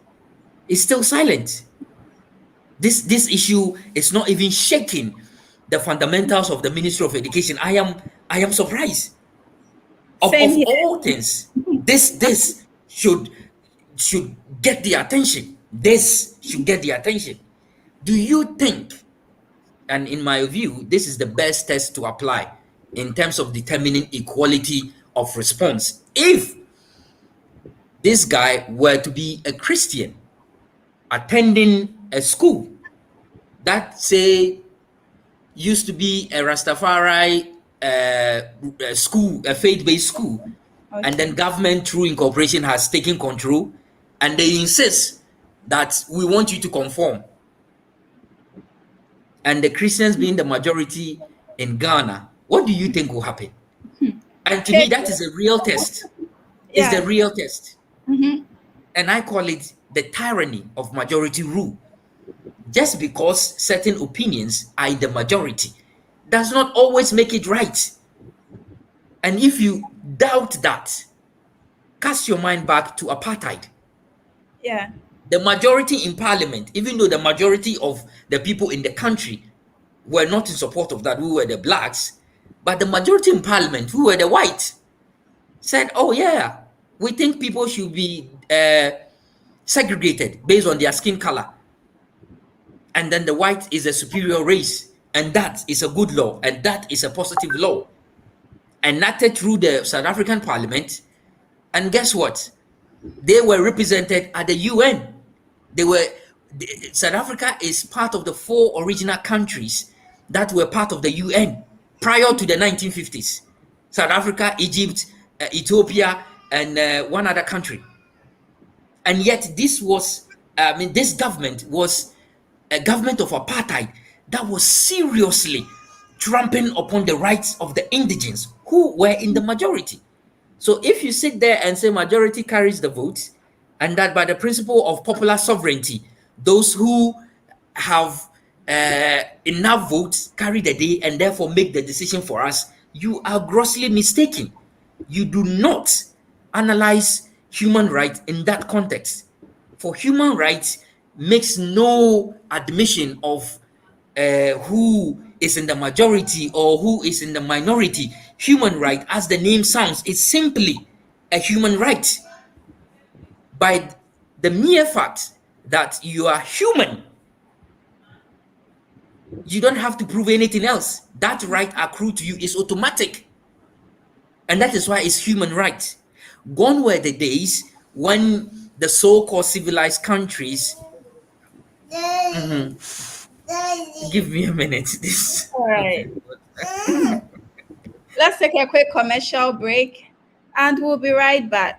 is still silent. This issue is not even shaking the fundamentals of the Ministry of Education. I am surprised. Of all things, this should get the attention. This should get the attention. Do you think, and in my view, this is the best test to apply in terms of determining equality of response? If this guy were to be a Christian attending a school that, say, used to be a Rastafari school, a faith-based school, and then government through incorporation has taken control, and they insist that we want you to conform, and the Christians being the majority in Ghana, what do you think will happen? And to me, that is a real test. It's the real test. And I call it the tyranny of majority rule. Just because certain opinions are in the majority does not always make it right. And if you doubt that, cast your mind back to apartheid. The majority in parliament, even though the majority of the people in the country were not in support of that, who were the blacks, but the majority in parliament, who were the whites, said, oh yeah, we think people should be segregated based on their skin color. And then the white is a superior race, and that is a good law, and that is a positive law, enacted through the South African parliament. And guess what? They were represented at the UN. South Africa is part of the 4 original countries that were part of the UN prior to the 1950s. South Africa, Egypt, Ethiopia, and one other country. And yet this government was a government of apartheid that was seriously trampling upon the rights of the indigents who were in the majority. So if you sit there and say majority carries the vote, and that by the principle of popular sovereignty, those who have enough votes carry the day and therefore make the decision for us, you are grossly mistaken. You do not analyze human rights in that context. For human rights makes no admission of who is in the majority or who is in the minority. Human right, as the name sounds, is simply a human right. By the mere fact that you are human, you don't have to prove anything else. That right accrued to you is automatic. And that is why it's human right. Gone were the days when the so-called civilized countries... Give me a minute. All right. Let's take a quick commercial break, and we'll be right back.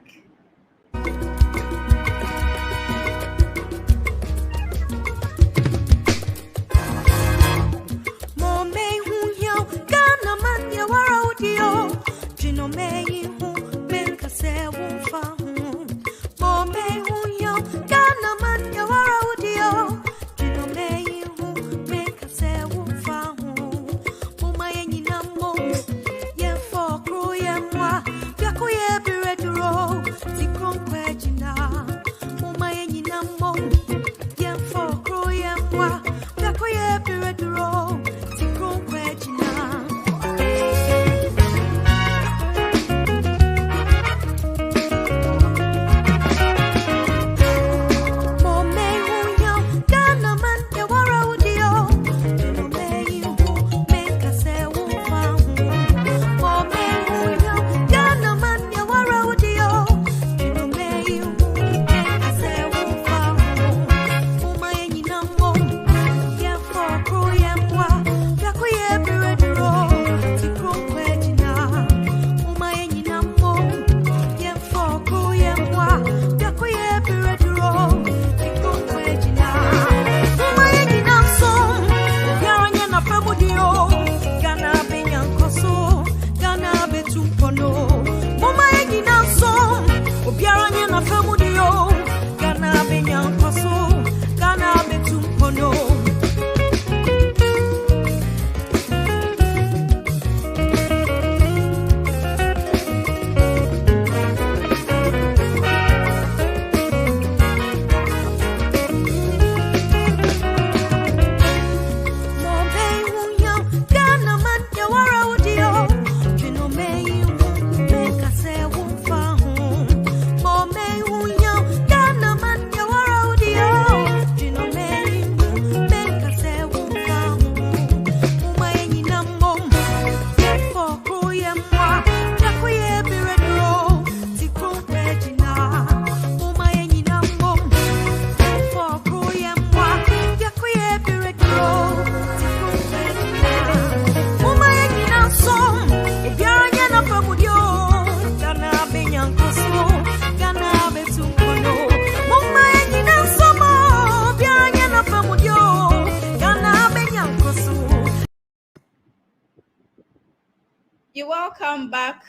You're welcome back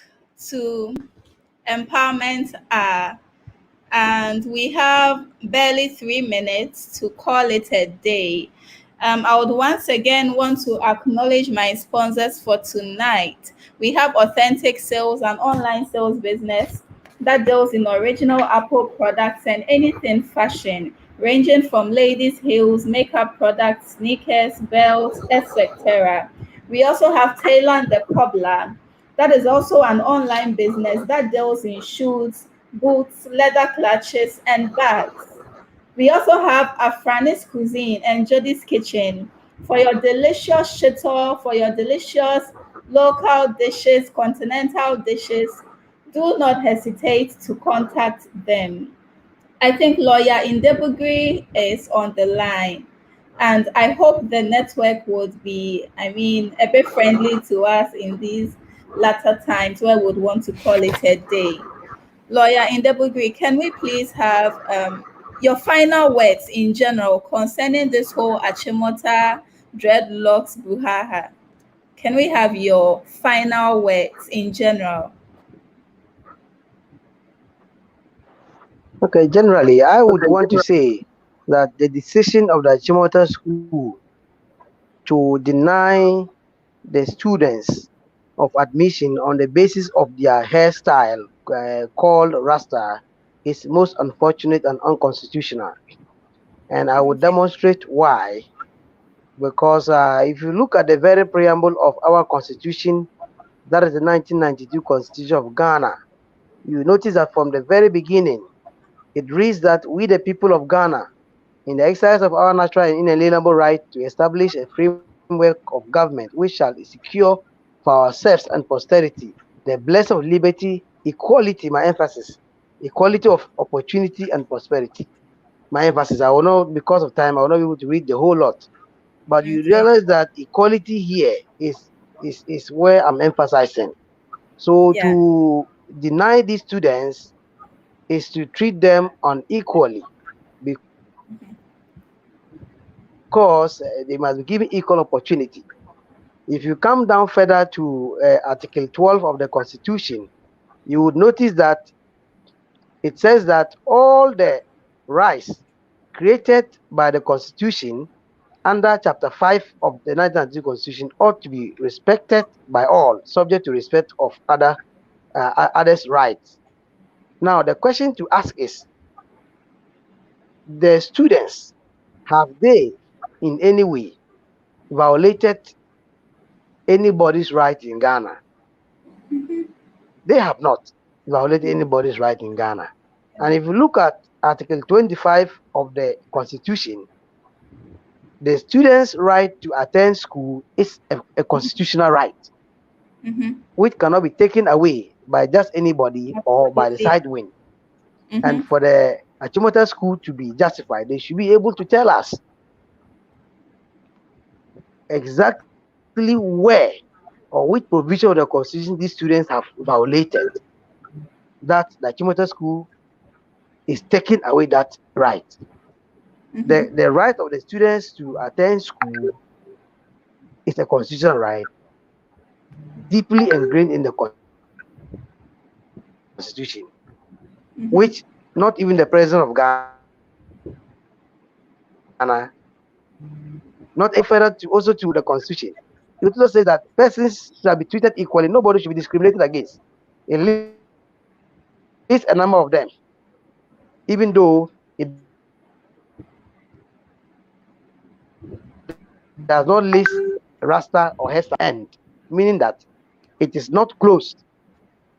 to Empowerment Hour. And we have barely 3 minutes to call it a day. I would once again want to acknowledge my sponsors for tonight. We have Authentic Sales, an online sales business that deals in original Apple products and anything fashion, ranging from ladies' heels, makeup products, sneakers, belts, etc. We also have Taylor and the Cobbler. That is also an online business that deals in shoes, boots, leather clutches, and bags. We also have Afranis Cuisine and Jody's Kitchen for your delicious shito, for your delicious local dishes, continental dishes. Do not hesitate to contact them. I think Lawyer Indebugri is on the line. And I hope the network would be, a bit friendly to us in these latter times where we would want to call it a day. Lawyer Indebugri, can we please have your final words in general concerning this whole Achimota dreadlocks brouhaha? Can we have your final words in general? Okay, generally, I would want to say that the decision of the Chimota school to deny the students of admission on the basis of their hairstyle called Rasta is most unfortunate and unconstitutional. And I will Okay. demonstrate why. Because if you look at the very preamble of our constitution, that is the 1992 Constitution of Ghana, you notice that from the very beginning, it reads that we, the people of Ghana, in the exercise of our natural and inalienable right to establish a framework of government which shall secure for ourselves and posterity the blessing of liberty, equality, my emphasis, equality of opportunity and prosperity. My emphasis, I will not, because of time, I will not be able to read the whole lot. But you Okay. realize that equality here is where I'm emphasizing. So Yeah. to deny these students is to treat them unequally because they must be given equal opportunity. If you come down further to Article 12 of the Constitution, you would notice that it says that all the rights created by the Constitution under Chapter 5 of the 1992 Constitution ought to be respected by all, subject to respect of others' rights. Now, the question to ask is, the students, have they in any way violated anybody's right in Ghana? They have not violated anybody's right in Ghana. And if you look at Article 25 of the Constitution, the student's right to attend school is a constitutional right, which cannot be taken away by just anybody or by the Absolutely. side wind. And for the Achimota school to be justified, they should be able to tell us exactly where or which provision of the Constitution these students have violated, that the Achimota school is taking away that right. The right of the students to attend school is a constitutional right, deeply ingrained in the Constitution, which not even the President of Ghana, not a further to also to the Constitution. It also says that persons shall be treated equally. Nobody should be discriminated against. It lists a number of them, even though it does not list Rasta or Hester end, meaning that it is not closed.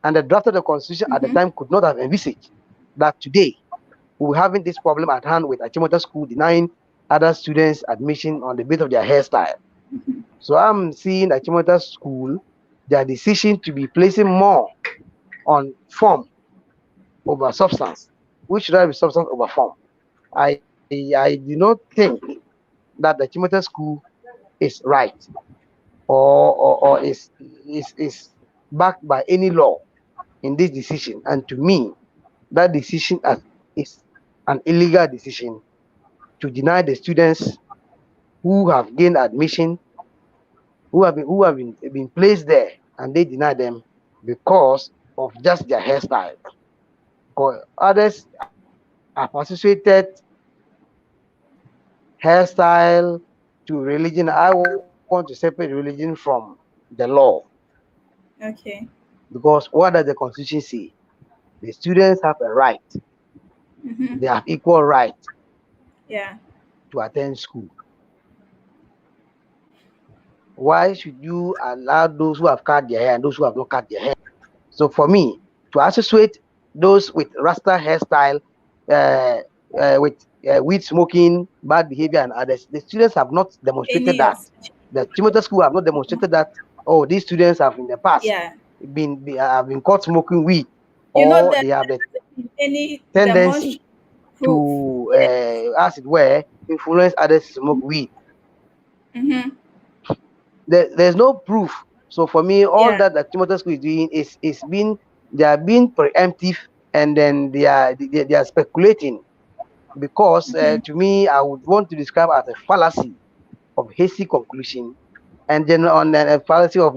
And the draft of the Constitution at the time could not have envisaged that today we're having this problem at hand with Achimota School denying other students admission on the basis of their hairstyle. So I'm seeing Achimota School, their decision to be placing more on form over substance, which should have substance over form. I do not think that the Achimota School is right or is backed by any law in this decision. And to me, that decision is an illegal decision to deny the students who have gained admission, who have been placed there and they deny them because of just their hairstyle. Because others have associated hairstyle to religion. I want to separate religion from the law. Okay. Because what does the Constitution say? The students have a right, Mm-hmm. they have equal right Yeah. to attend school. Why should you allow those who have cut their hair and those who have not cut their hair? So for me, to associate those with Rasta hairstyle, uh, with weed smoking, bad behavior, and others, the students have not demonstrated Any that. of such. The Timothy school have not demonstrated that. Oh, these students have in the past Yeah. have been caught smoking weed, You know or that they have the any tendency demonstrable proof. to, Yeah. as it were, influence others to smoke weed. Mm-hmm. There's no proof. So for me, all Yeah. that Timothy school is doing is being, they are being preemptive, and then they are speculating, because Mm-hmm. to me, I would want to describe as a fallacy of hasty conclusion, and then on a fallacy of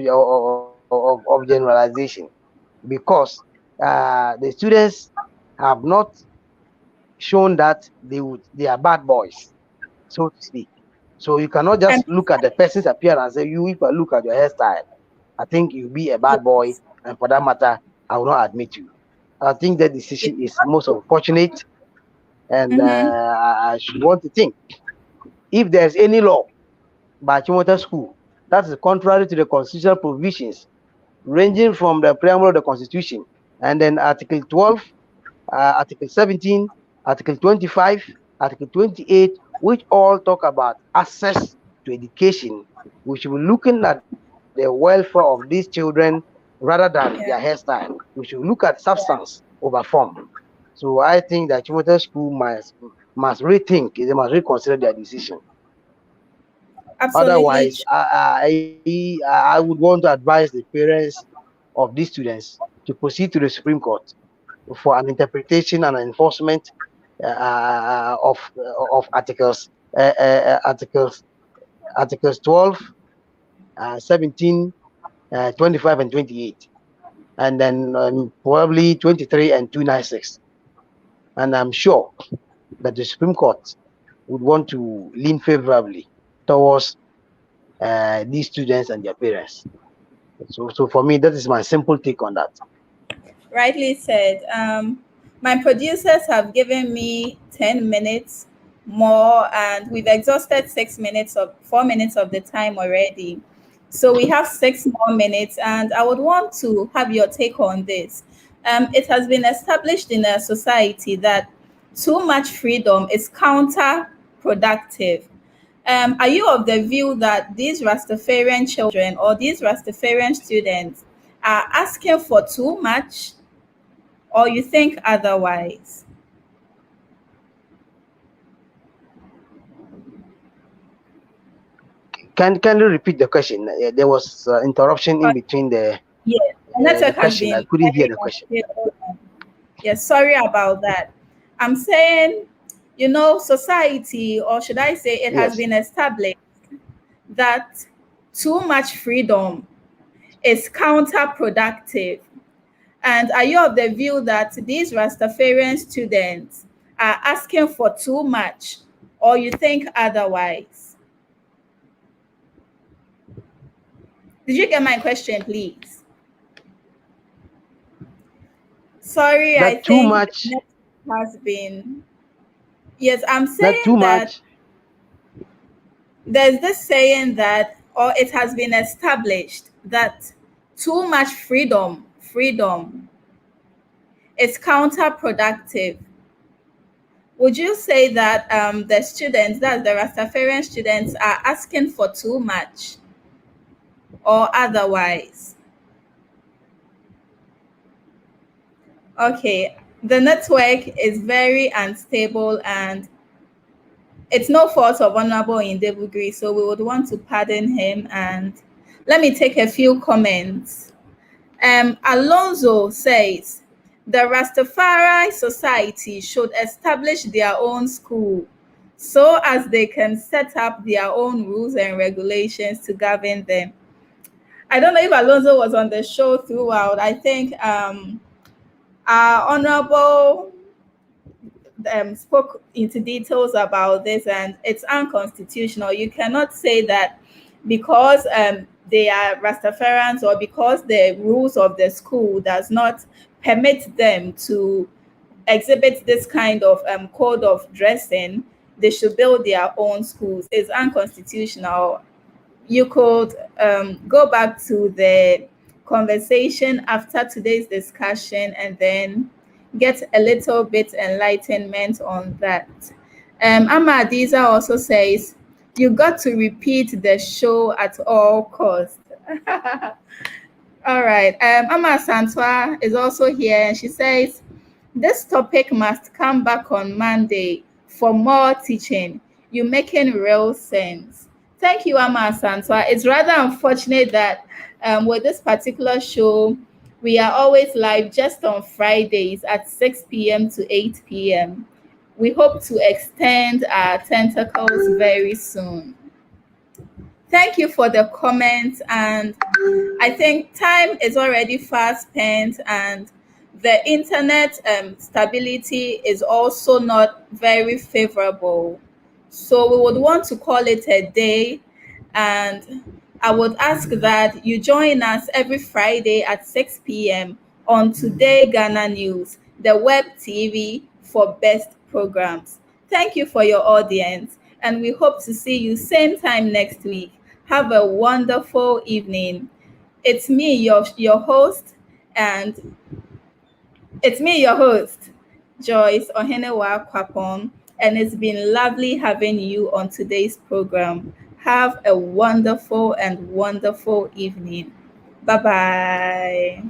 generalization, because the students have not shown that they are bad boys, so to speak. So you cannot And just look at the person's appearance and say, you, if I look at your hairstyle, I think you'll be a bad boy, yes. and for that matter, I will not admit you. I think that Yes. decision is most unfortunate, and Mm-hmm. I should want to think, if there's any law by Chimota School that is contrary to the constitutional provisions, ranging from the preamble of the Constitution, and then Article 12, Article 17, Article 25, Article 28, which all talk about access to education, we should be looking at the welfare of these children rather than their Yeah. hairstyle. We should look at substance over form. So I think that Chimota School must rethink, they must reconsider their decision. Absolutely. Otherwise, I would want to advise the parents of these students to proceed to the Supreme Court for an interpretation and enforcement of articles 12, 17, 25, and 28, and then probably 23 and 296. And I'm sure that the Supreme Court would want to lean favorably towards these students and their parents. So for me, that is my simple take on that. Rightly said. My producers have given me 10 minutes more, and we've exhausted 4 minutes of the time already. So we have 6 more minutes, and I would want to have your take on this. It has been established in a society that too much freedom is counterproductive. Are you of the view that these Rastafarian children or these Rastafarian students are asking for too much, or you think otherwise? Can you repeat the question? There was interruption in Uh, between yes, the network the has question. I been couldn't hear very the question. unstable. Yes, sorry about that. I'm saying, society, or should I say, it has Yes. been established that too much freedom is counterproductive. And are you of the view that these Rastafarian students are asking for too much, or you think otherwise? Did you get my question, please? Sorry, I That too think the much. network has been. Yes, I'm That too saying that much. there's this saying that, or it has been established that too much freedom is counterproductive. Would you say that the students, that's the Rastafarian students, are asking for too much, or otherwise? Okay, the network is very unstable, and it's no fault of Honorable Indebugri, so we would want to pardon him. And let me take a few comments. Alonso says the Rastafari Society should establish their own school so as they can set up their own rules and regulations to govern them. I don't know if Alonso was on the show throughout. I think our honorable spoke into details about this, and it's unconstitutional. You cannot say that because they are Rastafarians or because the rules of the school does not permit them to exhibit this kind of code of dressing, they should build their own schools. It's unconstitutional. You could go back to the conversation after today's discussion and then get a little bit enlightenment on that. Amadiza also says, you got to repeat the show at all costs. All right. Ama Santwa is also here, and she says, this topic must come back on Monday for more teaching. You're making real sense. Thank you, Ama Santwa. It's rather unfortunate that with this particular show, we are always live just on Fridays at 6 p.m. to 8 p.m. We hope to extend our tentacles very soon. Thank you for the comments, and I think time is already fast spent, and the internet stability is also not very favorable. So we would want to call it a day, and I would ask that you join us every Friday at 6 p.m. on Today Ghana News, the web TV for best programs. Thank you for your audience, and we hope to see you same time next week. Have a wonderful evening. It's me, your host, and it's me, your host, Joyce Ohenewaa Kwapong, and it's been lovely having you on today's program. Have a wonderful and wonderful evening. Bye-bye.